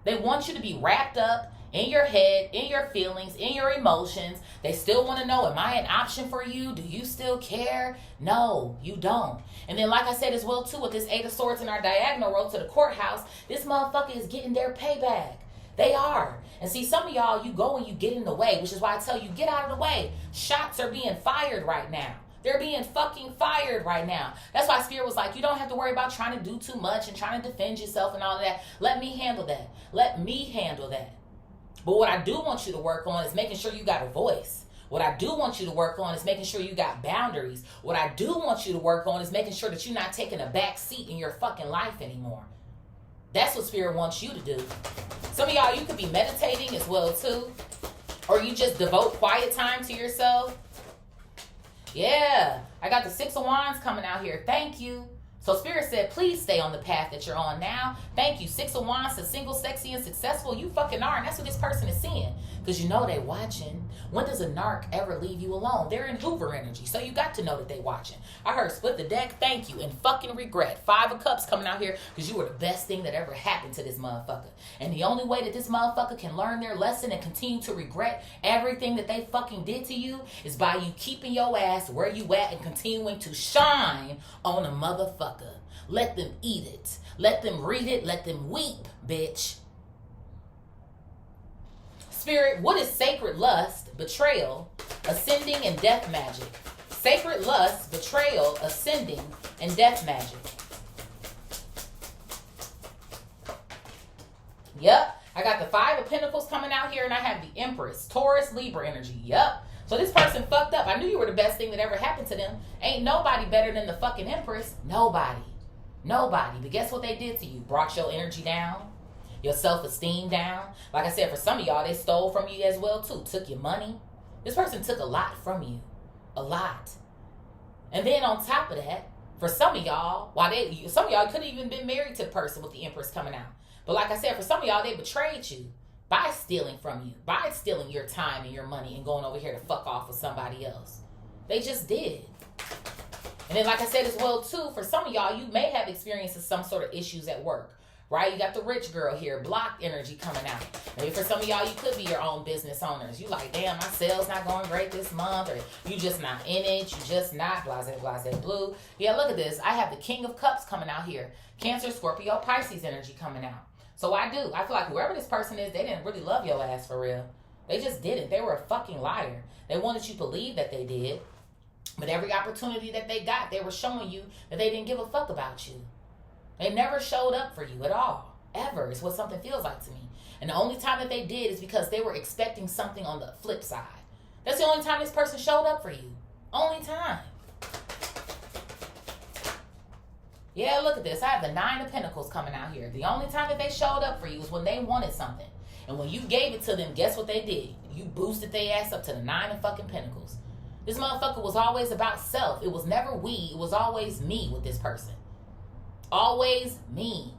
They want you to be wrapped up in your head, in your feelings, in your emotions. They still want to know, am I an option for you? Do you still care? No, you don't. And then like I said as well too, with this 8 of Swords in our diagonal road to the courthouse, this motherfucker is getting their payback. They are. And see, some of y'all, you go and you get in the way, which is why I tell you, get out of the way. Shots are being fired right now. They're being fucking fired right now. That's why Spirit was like, you don't have to worry about trying to do too much and trying to defend yourself and all of that. Let me handle that. Let me handle that. But what I do want you to work on is making sure you got a voice. What I do want you to work on is making sure you got boundaries. What I do want you to work on is making sure that you're not taking a back seat in your fucking life anymore. That's what Spirit wants you to do. Some of y'all, you could be meditating as well too. Or you just devote quiet time to yourself. Yeah, I got the 6 of Wands coming out here. Thank you. So Spirit said, please stay on the path that you're on now. Thank you. 6 of Wands to single, sexy, and successful. You fucking are. And that's what this person is seeing. Because you know they watching. When does a narc ever leave you alone? They're in Hoover energy. So you got to know that they watching. I heard split the deck. Thank you. And fucking regret. 5 of Cups coming out here because you were the best thing that ever happened to this motherfucker. And the only way that this motherfucker can learn their lesson and continue to regret everything that they fucking did to you is by you keeping your ass where you at and continuing to shine on a motherfucker. Let them eat it. Let them read it. Let them weep, bitch. Spirit, what is sacred lust, betrayal, ascending, and death magic? Sacred lust, betrayal, ascending, and death magic. Yep. I got the 5 of Pentacles coming out here, and I have the Empress, Taurus, Libra energy. Yep. So this person fucked up. I knew you were the best thing that ever happened to them. Ain't nobody better than the fucking Empress. Nobody. Nobody. But guess what they did to you? Brought your energy down. Your self-esteem down. Like I said, for some of y'all, they stole from you as well too. Took your money. This person took a lot from you. A lot. And then on top of that, for some of y'all, some of y'all could have even been married to the person with the Empress coming out. But like I said, for some of y'all, they betrayed you by stealing from you, by stealing your time and your money and going over here to fuck off with somebody else. They just did. And then like I said as well too, for some of y'all, you may have experienced some sort of issues at work. Right? You got the rich girl here, blocked energy coming out. Maybe for some of y'all, you could be your own business owners. You like, damn, my sales not going great this month, or you just not in it, you just not, blase, blase, blue. Yeah, look at this. I have the King of Cups coming out here. Cancer, Scorpio, Pisces energy coming out. So I feel like whoever this person is, they didn't really love your ass for real. They just didn't. They were a fucking liar. They wanted you to believe that they did. But every opportunity that they got, they were showing you that they didn't give a fuck about you. They never showed up for you at all. Ever is what something feels like to me. And the only time that they did is because they were expecting something on the flip side. That's the only time this person showed up for you. Only time. Yeah, look at this. I have the 9 of Pentacles coming out here. The only time that they showed up for you was when they wanted something. And when you gave it to them, guess what they did? You boosted their ass up to the 9 of fucking Pentacles. This motherfucker was always about self. It was never we. It was always me with this person. Always me.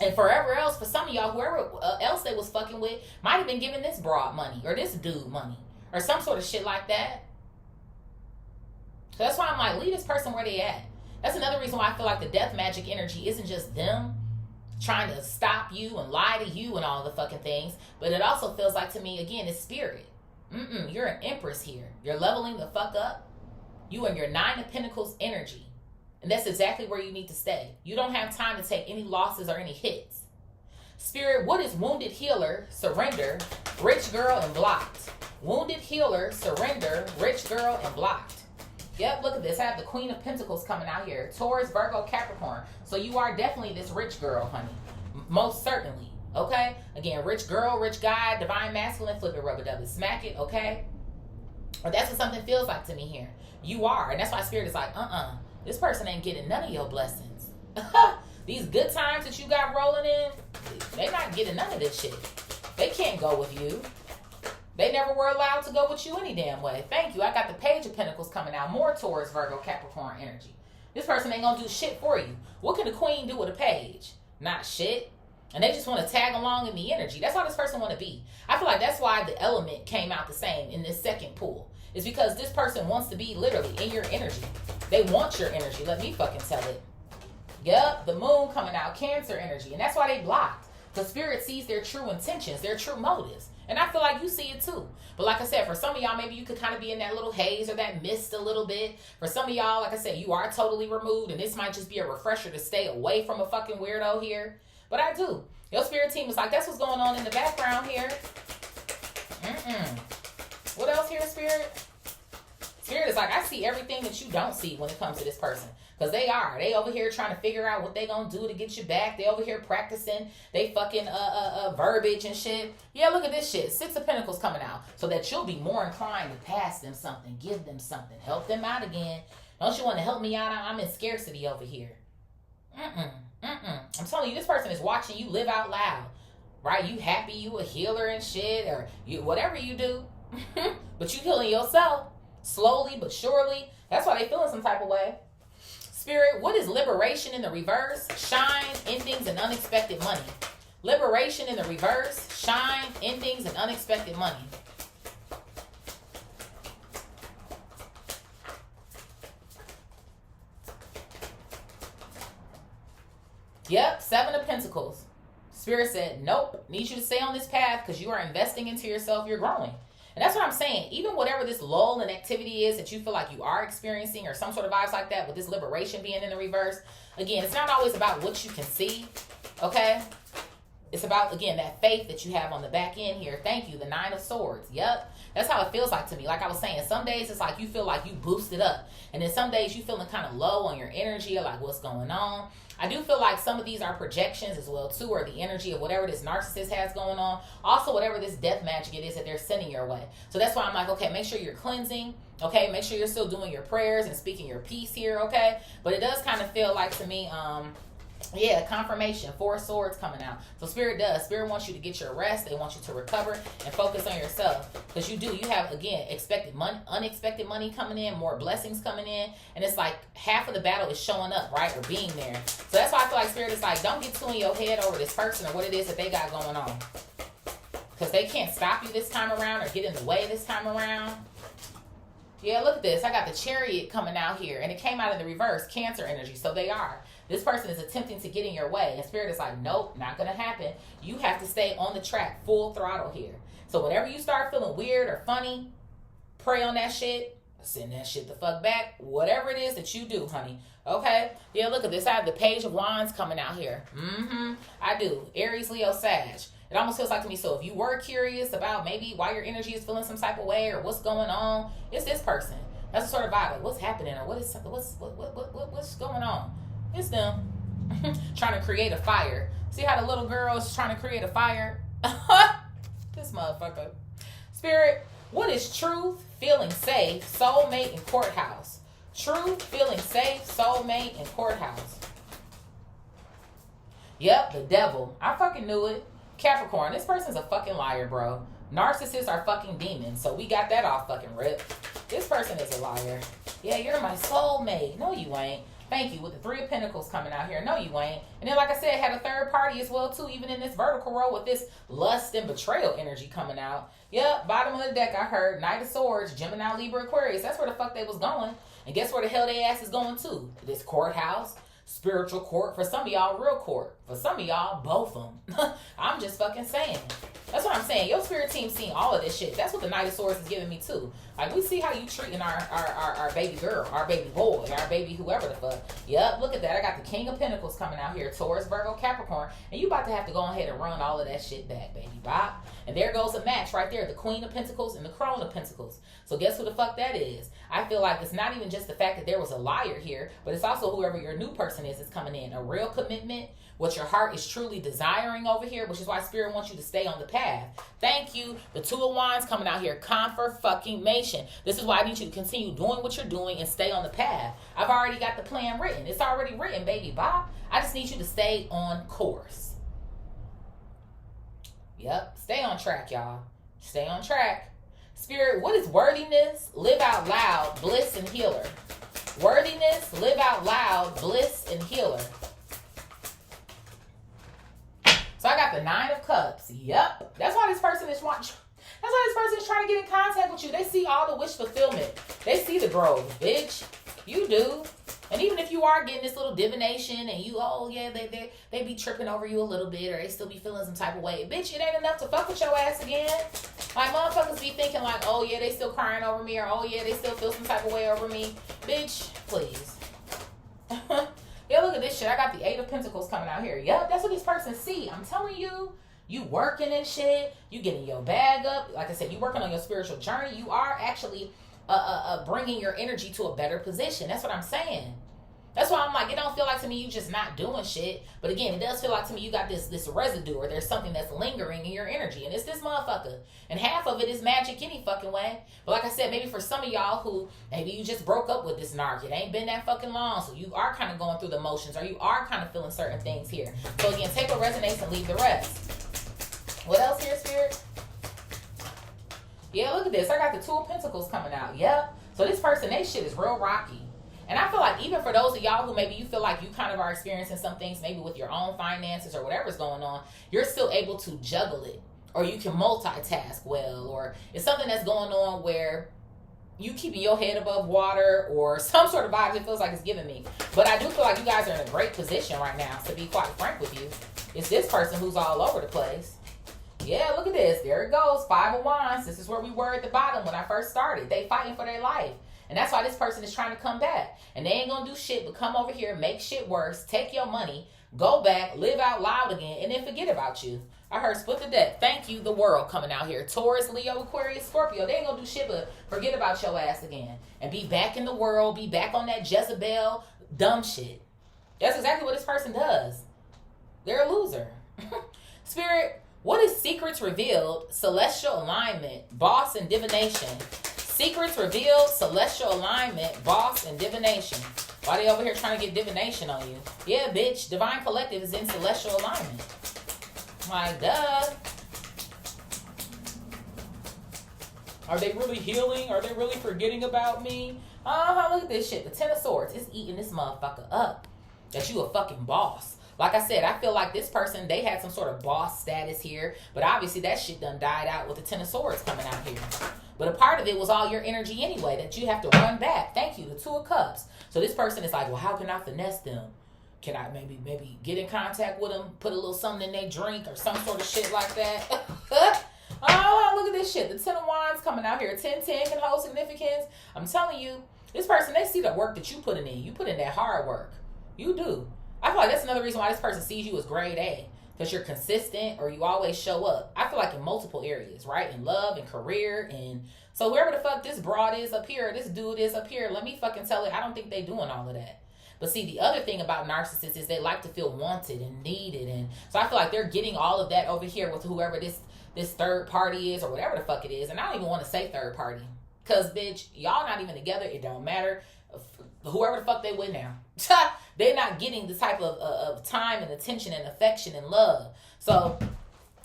And forever else, for some of y'all, whoever else they was fucking with might have been giving this broad money or this dude money or some sort of shit like that. So that's why I'm like, leave this person where they at. That's another reason why I feel like the death magic energy isn't just them trying to stop you and lie to you and all the fucking things, but it also feels like to me, again, it's spirit. You're an Empress here. You're leveling the fuck up. You and your 9 of Pentacles energy. And that's exactly where you need to stay. You don't have time to take any losses or any hits. Spirit, what is wounded healer, surrender, rich girl, and blocked? Wounded healer, surrender, rich girl, and blocked. Yep, look at this. I have the Queen of Pentacles coming out here. Taurus, Virgo, Capricorn. So you are definitely this rich girl, honey. Most certainly. Okay? Again, rich girl, rich guy, divine masculine, flip it, rubber dub it, smack it, okay? Or that's what something feels like to me here. You are. And that's why Spirit is like, this person ain't getting none of your blessings. These good times that you got rolling in, they not getting none of this shit. They can't go with you. They never were allowed to go with you any damn way. Thank you. I got the Page of Pentacles coming out. More Taurus, Virgo, Capricorn energy. This person ain't gonna do shit for you. What can the Queen do with a Page? Not shit. And they just want to tag along in the energy. That's how this person want to be. I feel like that's why the element came out the same in this second pool. is because this person wants to be literally in your energy. They want your energy. Let me fucking tell it. Yep, the moon coming out, Cancer energy. And that's why they blocked. The spirit sees their true intentions, their true motives. And I feel like you see it too. But like I said, for some of y'all, maybe you could kind of be in that little haze or that mist a little bit. For some of y'all, like I said, you are totally removed. And this might just be a refresher to stay away from a fucking weirdo here. But I do. Your spirit team was like, that's what's going on in the background here. What else here, Spirit? Spirit is like, I see everything that you don't see when it comes to this person. Because they over here trying to figure out what they gonna do to get you back. They over here practicing they fucking verbiage and shit. Yeah, look at this shit. 6 of Pentacles coming out. So that you'll be more inclined to pass them something, give them something, help them out again. Don't you want to help me out? I'm in scarcity over here. I'm telling you, this person is watching you live out loud. Right? You happy you a healer and shit, or you whatever you do. But you healing yourself slowly but surely. That's why they feeling some type of way. Spirit, what is liberation in the reverse? Shine, endings, and unexpected money. Liberation in the reverse. Shine, endings, and unexpected money. Yep, 7 of Pentacles. Spirit said, nope, need you to stay on this path because you are investing into yourself. You're growing. And that's what I'm saying. Even whatever this lull in activity is that you feel like you are experiencing or some sort of vibes like that with this liberation being in the reverse. Again, it's not always about what you can see. Okay? It's about, again, that faith that you have on the back end here. Thank you. The 9 of Swords. Yep. That's how it feels like to me. Like I was saying, some days it's like you feel like you boosted up. And then some days you feeling kind of low on your energy or like what's going on. I do feel like some of these are projections as well too, or the energy of whatever this narcissist has going on. Also, whatever this death magic it is that they're sending your way. So that's why I'm like, okay, make sure you're cleansing. Okay, make sure you're still doing your prayers and speaking your peace here. Okay, but it does kind of feel like to me, yeah, confirmation. 4 swords coming out. So Spirit does. Spirit wants you to get your rest. They want you to recover and focus on yourself. Because you do. You have, again, expected money, unexpected money coming in, more blessings coming in. And it's like half of the battle is showing up, right? Or being there. So that's why I feel like Spirit is like, don't get too in your head over this person or what it is that they got going on. Because they can't stop you this time around or get in the way this time around. Yeah, look at this. I got the Chariot coming out here. And it came out in the reverse. Cancer energy. So they are. This person is attempting to get in your way. And Spirit is like, nope, not going to happen. You have to stay on the track, full throttle here. So whenever you start feeling weird or funny, pray on that shit. Send that shit the fuck back. Whatever it is that you do, honey. Okay? Yeah, look at this. I have the Page of Wands coming out here. I do. Aries, Leo, Sag. It almost feels like to me, so if you were curious about maybe why your energy is feeling some type of way or what's going on, it's this person. That's the sort of vibe. Like, what's happening or what's going on? It's them trying to create a fire. See how the little girl is trying to create a fire? This motherfucker. Spirit, what is truth, feeling safe, soulmate, and courthouse? Truth, feeling safe, soulmate, and courthouse. Yep, the devil. I fucking knew it. Capricorn, this person's a fucking liar, bro. Narcissists are fucking demons, so we got that off fucking rip. This person is a liar. Yeah, you're my soulmate. No, you ain't. Thank you. With the 3 of Pentacles coming out here. No, you ain't. And then, like I said, had a third party as well, too, even in this vertical row with this lust and betrayal energy coming out. Yep, bottom of the deck, I heard. Knight of Swords, Gemini, Libra, Aquarius. That's where the fuck they was going. And guess where the hell they ass is going to? This courthouse. Spiritual court. For some of y'all, real court. For some of y'all, both of them. I'm just fucking saying. That's what I'm saying. Your spirit team seen all of this shit. That's what the Knight of Swords is giving me too. Like, we see how you treating our baby girl, our baby boy, our baby whoever the fuck. Yep, look at that. I got the King of Pentacles coming out here. Taurus, Virgo, Capricorn. And you about to have to go ahead and run all of that shit back, baby. Bop. And there goes a match right there. The Queen of Pentacles and the Crone of Pentacles. So guess who the fuck that is? I feel like it's not even just the fact that there was a liar here, but it's also whoever your new person is coming in. A real commitment. What your heart is truly desiring over here, which is why Spirit wants you to stay on the path. Thank you. The 2 of Wands coming out here. Confirmation. This is why I need you to continue doing what you're doing and stay on the path. I've already got the plan written. It's already written, baby. Bop. I just need you to stay on course. Yep. Stay on track, y'all. Stay on track. Spirit, what is worthiness? Live out loud, bliss, and healer. Worthiness, live out loud, bliss, and healer. So I got the 9 of Cups. Yep. That's why this person is watching. That's why this person is trying to get in contact with you. They see all the wish fulfillment. They see the growth, bitch. You do. And even if you are getting this little divination and you, oh yeah, they be tripping over you a little bit, or they still be feeling some type of way, bitch, it ain't enough to fuck with your ass again. Like, motherfuckers be thinking like, oh yeah, they still crying over me, or oh yeah, they still feel some type of way over me. Bitch, please. Yeah, look at this shit. I got the 8 of Pentacles coming out here. Yep, that's what this person see. I'm telling you, you working and shit. You getting your bag up. Like I said, you working on your spiritual journey. You are actually bringing your energy to a better position. That's what I'm saying. That's why I'm like, it don't feel like to me you just not doing shit. But again, it does feel like to me you got this residue, or there's something that's lingering in your energy. And it's this motherfucker. And half of it is magic any fucking way. But like I said, maybe for some of y'all who, maybe you just broke up with this narc. It ain't been that fucking long. So you are kind of going through the motions, or you are kind of feeling certain things here. So again, take what resonates and leave the rest. What else here, Spirit? Yeah, look at this. I got the 2 of Pentacles coming out. Yep. So this person, they shit is real rocky. And I feel like even for those of y'all who maybe you feel like you kind of are experiencing some things, maybe with your own finances or whatever's going on, you're still able to juggle it. Or you can multitask well. Or it's something that's going on where you keeping your head above water, or some sort of vibe it feels like it's giving me. But I do feel like you guys are in a great position right now, to be quite frank with you. It's this person who's all over the place. Yeah, look at this. There it goes. 5 of Wands. This is where we were at the bottom when I first started. They fighting for their life. And that's why this person is trying to come back. And they ain't going to do shit but come over here, make shit worse, take your money, go back, live out loud again, and then forget about you. I heard split the deck. Thank you, the world coming out here. Taurus, Leo, Aquarius, Scorpio. They ain't going to do shit but forget about your ass again. And be back in the world, be back on that Jezebel dumb shit. That's exactly what this person does. They're a loser. Spirit, what is secrets revealed, celestial alignment, boss, and divination? Secrets revealed, celestial alignment, boss, and divination. Why they over here trying to get divination on you? Yeah, bitch. Divine Collective is in celestial alignment. My duh. Are they really healing? Are they really forgetting about me? Look at this shit. The 10 of Swords is eating this motherfucker up. That you a fucking boss. Like I said, I feel like this person, they had some sort of boss status here. But obviously that shit done died out with the 10 of Swords coming out here. But a part of it was all your energy anyway that you have to run back. Thank you. The 2 of Cups. So this person is like, well, how can I finesse them? Can I maybe get in contact with them, put a little something in their drink or some sort of shit like that? Oh, look at this shit. The 10 of Wands coming out here. 10-10 can hold significance. I'm telling you, this person, they see the work that you putting in. You put in that hard work. You do. I feel like that's another reason why this person sees you as grade A. Because you're consistent, or you always show up. I feel like in multiple areas, right? In love and career. And so whoever the fuck this broad is up here, this dude is up here, let me fucking tell it, I don't think they doing all of that. But see, the other thing about narcissists is they like to feel wanted and needed. And so I feel like they're getting all of that over here with whoever this third party is, or whatever the fuck it is. And I don't even want to say third party. Because, bitch, y'all not even together. It don't matter. Whoever the fuck they with now. They're not getting the type of time and attention and affection and love. So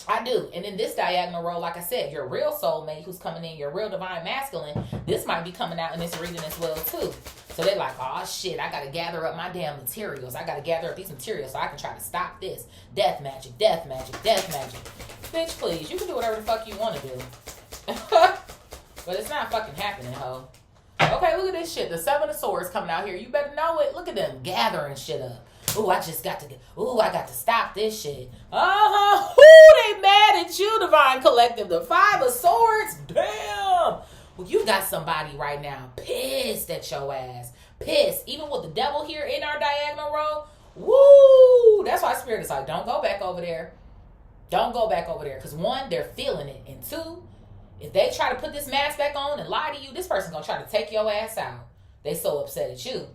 I do. And in this diagonal row, like I said, your real soulmate who's coming in, your real divine masculine, this might be coming out in this reading as well too. So they're like, oh shit, I gotta gather up my damn materials. I gotta gather up these materials so I can try to stop this. Death magic, death magic, death magic. Bitch, please, you can do whatever the fuck you want to do. But it's not fucking happening, ho. Okay, look at this shit. The 7 of Swords coming out here. You better know it. Look at them gathering shit up. Ooh, I got to stop this shit. Ooh, they mad at you, Divine Collective. The 5 of Swords. Damn. Well, you got somebody right now pissed at your ass. Pissed. Even with the devil here in our diagonal row. Woo. That's why Spirit is like, don't go back over there. Don't go back over there. Because 1, they're feeling it. And 2, if they try to put this mask back on and lie to you, this person's going to try to take your ass out. They so upset at you.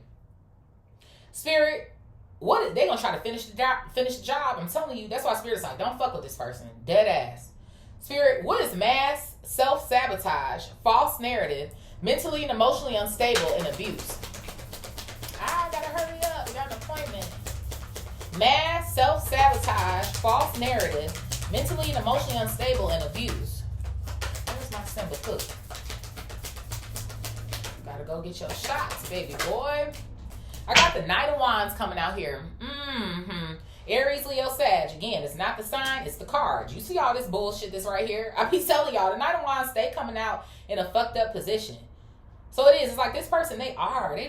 Spirit, they going to try to finish the job. I'm telling you, that's why Spirit's like, don't fuck with this person. Dead ass. Spirit, what is mask, self-sabotage, false narrative, mentally and emotionally unstable, and abuse? I got to hurry up. We got an appointment. Mask, self-sabotage, false narrative, mentally and emotionally unstable, and abuse. My simple cook. Gotta go get your shots, baby boy. I got the Knight of Wands coming out here. Aries, Leo, Sag. Again, it's not the sign, it's the card. You see all this bullshit that's right here? I be telling y'all, the Knight of Wands, they coming out in a fucked up position. So it is. It's like this person, they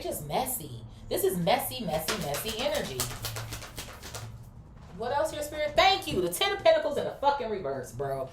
just messy. This is messy, messy, messy energy. What else here, Spirit? Thank you. The 10 of Pentacles in the fucking reverse, bro.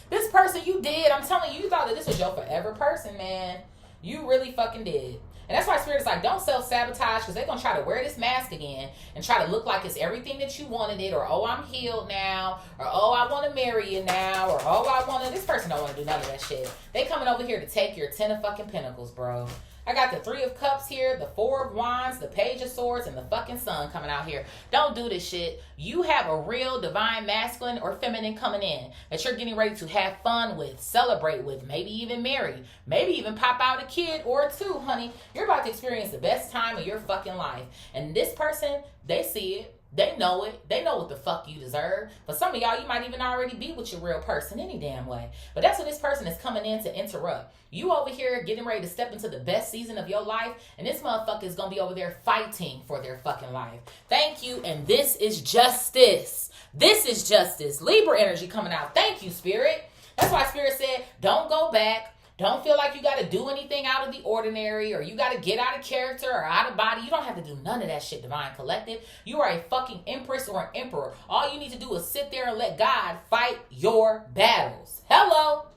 This person, you did. I'm telling you, you thought that this was your forever person, man. You really fucking did. And that's why Spirit is like, don't self-sabotage, because they're going to try to wear this mask again and try to look like it's everything that you wanted it, or, oh, I'm healed now, or, oh, I want to marry you now, or, oh, I want to... This person don't want to do none of that shit. They coming over here to take your 10 of fucking Pentacles, bro. I got the 3 of Cups here, the 4 of Wands, the Page of Swords, and the fucking Sun coming out here. Don't do this shit. You have a real divine masculine or feminine coming in that you're getting ready to have fun with, celebrate with, maybe even marry, maybe even pop out a kid or two, honey. You're about to experience the best time of your fucking life. And this person, they see it. They know it. They know what the fuck you deserve. For some of y'all, you might even already be with your real person any damn way. But that's what this person is coming in to interrupt. You over here getting ready to step into the best season of your life, and this motherfucker is going to be over there fighting for their fucking life. Thank you, and this is justice. This is justice. Libra energy coming out. Thank you, Spirit. That's why Spirit said, don't go back. Don't feel like you got to do anything out of the ordinary, or you got to get out of character or out of body. You don't have to do none of that shit, Divine Collective. You are a fucking Empress or an Emperor. All you need to do is sit there and let God fight your battles. Hello,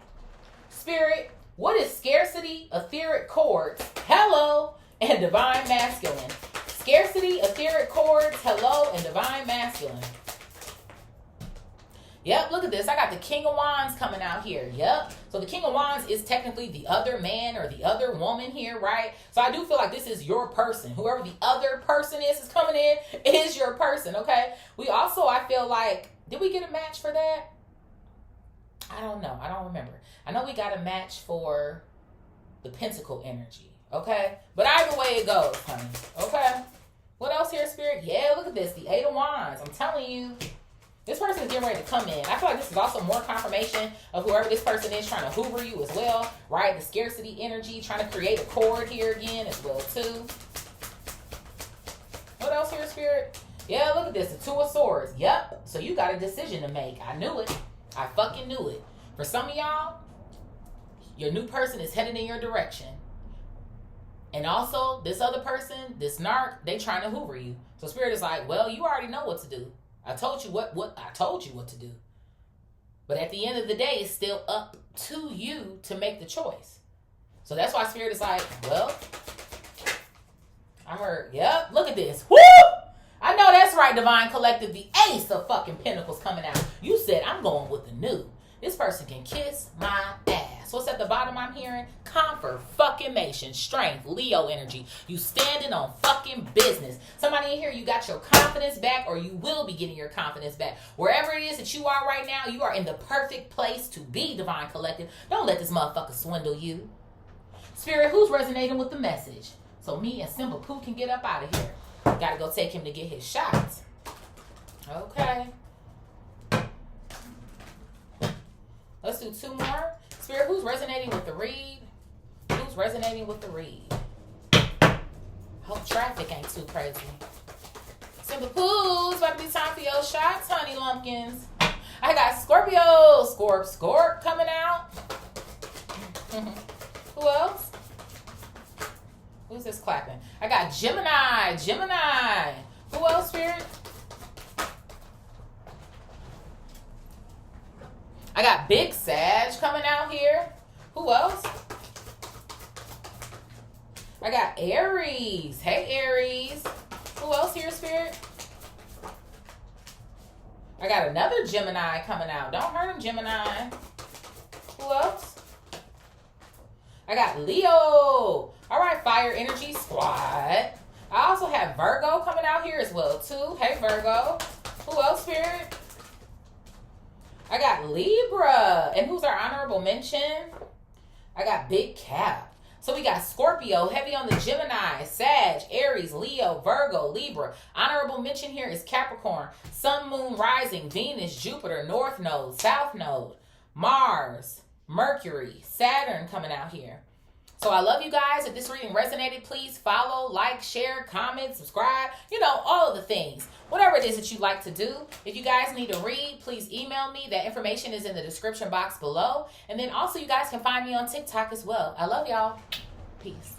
Spirit. What is scarcity, etheric cords, hello, and divine masculine? Scarcity, etheric cords, hello, and divine masculine. Yep, look at this. I got the King of Wands coming out here. Yep. So the King of Wands is technically the other man or the other woman here, right? So I do feel like this is your person. Whoever the other person is coming in is your person, okay? We also, I feel like, did we get a match for that? I don't know. I don't remember. I know we got a match for the Pentacle energy, okay? But either way it goes, honey, okay? What else here, Spirit? Yeah, look at this. The 8 of Wands. I'm telling you. This person is getting ready to come in. I feel like this is also more confirmation of whoever this person is trying to hoover you as well, right? The scarcity energy, trying to create a cord here again as well, too. What else here, Spirit? Yeah, look at this. The 2 of Swords. Yep. So you got a decision to make. I knew it. I fucking knew it. For some of y'all, your new person is headed in your direction. And also, this other person, this narc, they trying to hoover you. So Spirit is like, well, you already know what to do. I told you what I told you what to do. But at the end of the day, it's still up to you to make the choice. So that's why Spirit is like, well, I heard, yep, look at this. Woo! I know that's right, Divine Collective. The Ace of fucking Pentacles coming out. You said, I'm going with the new. This person can kiss my ass. What's at the bottom I'm hearing? Comfort, fucking mation, strength, Leo energy. You standing on fucking business. Somebody in here, you got your confidence back, or you will be getting your confidence back. Wherever it is that you are right now, you are in the perfect place to be, Divine Collective. Don't let this motherfucker swindle you. Spirit, who's resonating with the message? So me and Simba Pooh can get up out of here. Gotta go take him to get his shots. Okay. Let's do 2 more. Spirit, who's resonating with the read? Who's resonating with the read? Hope traffic ain't too crazy. Simba Pooh, it's about to be time for your shots, honey lumpkins. I got Scorpio, Scorp coming out. Who else? Who's this clapping? I got Gemini. Who else, Spirit? I got Big Sag coming out here. Who else? I got Aries. Hey, Aries. Who else here, Spirit? I got another Gemini coming out. Don't hurt him, Gemini. Who else? I got Leo. All right, Fire Energy Squad. I also have Virgo coming out here as well, too. Hey, Virgo. Who else, Spirit? I got Libra. And who's our honorable mention? I got Big Cap. So we got Scorpio, heavy on the Gemini, Sag, Aries, Leo, Virgo, Libra. Honorable mention here is Capricorn, Sun, Moon, Rising, Venus, Jupiter, North Node, South Node, Mars, Mercury, Saturn coming out here. So I love you guys. If this reading resonated, please follow, like, share, comment, subscribe. You know, all of the things. whatever it is that you like to do. If you guys need to read, please email me. That information is in the description box below. And then also you guys can find me on TikTok as well. I love y'all. Peace.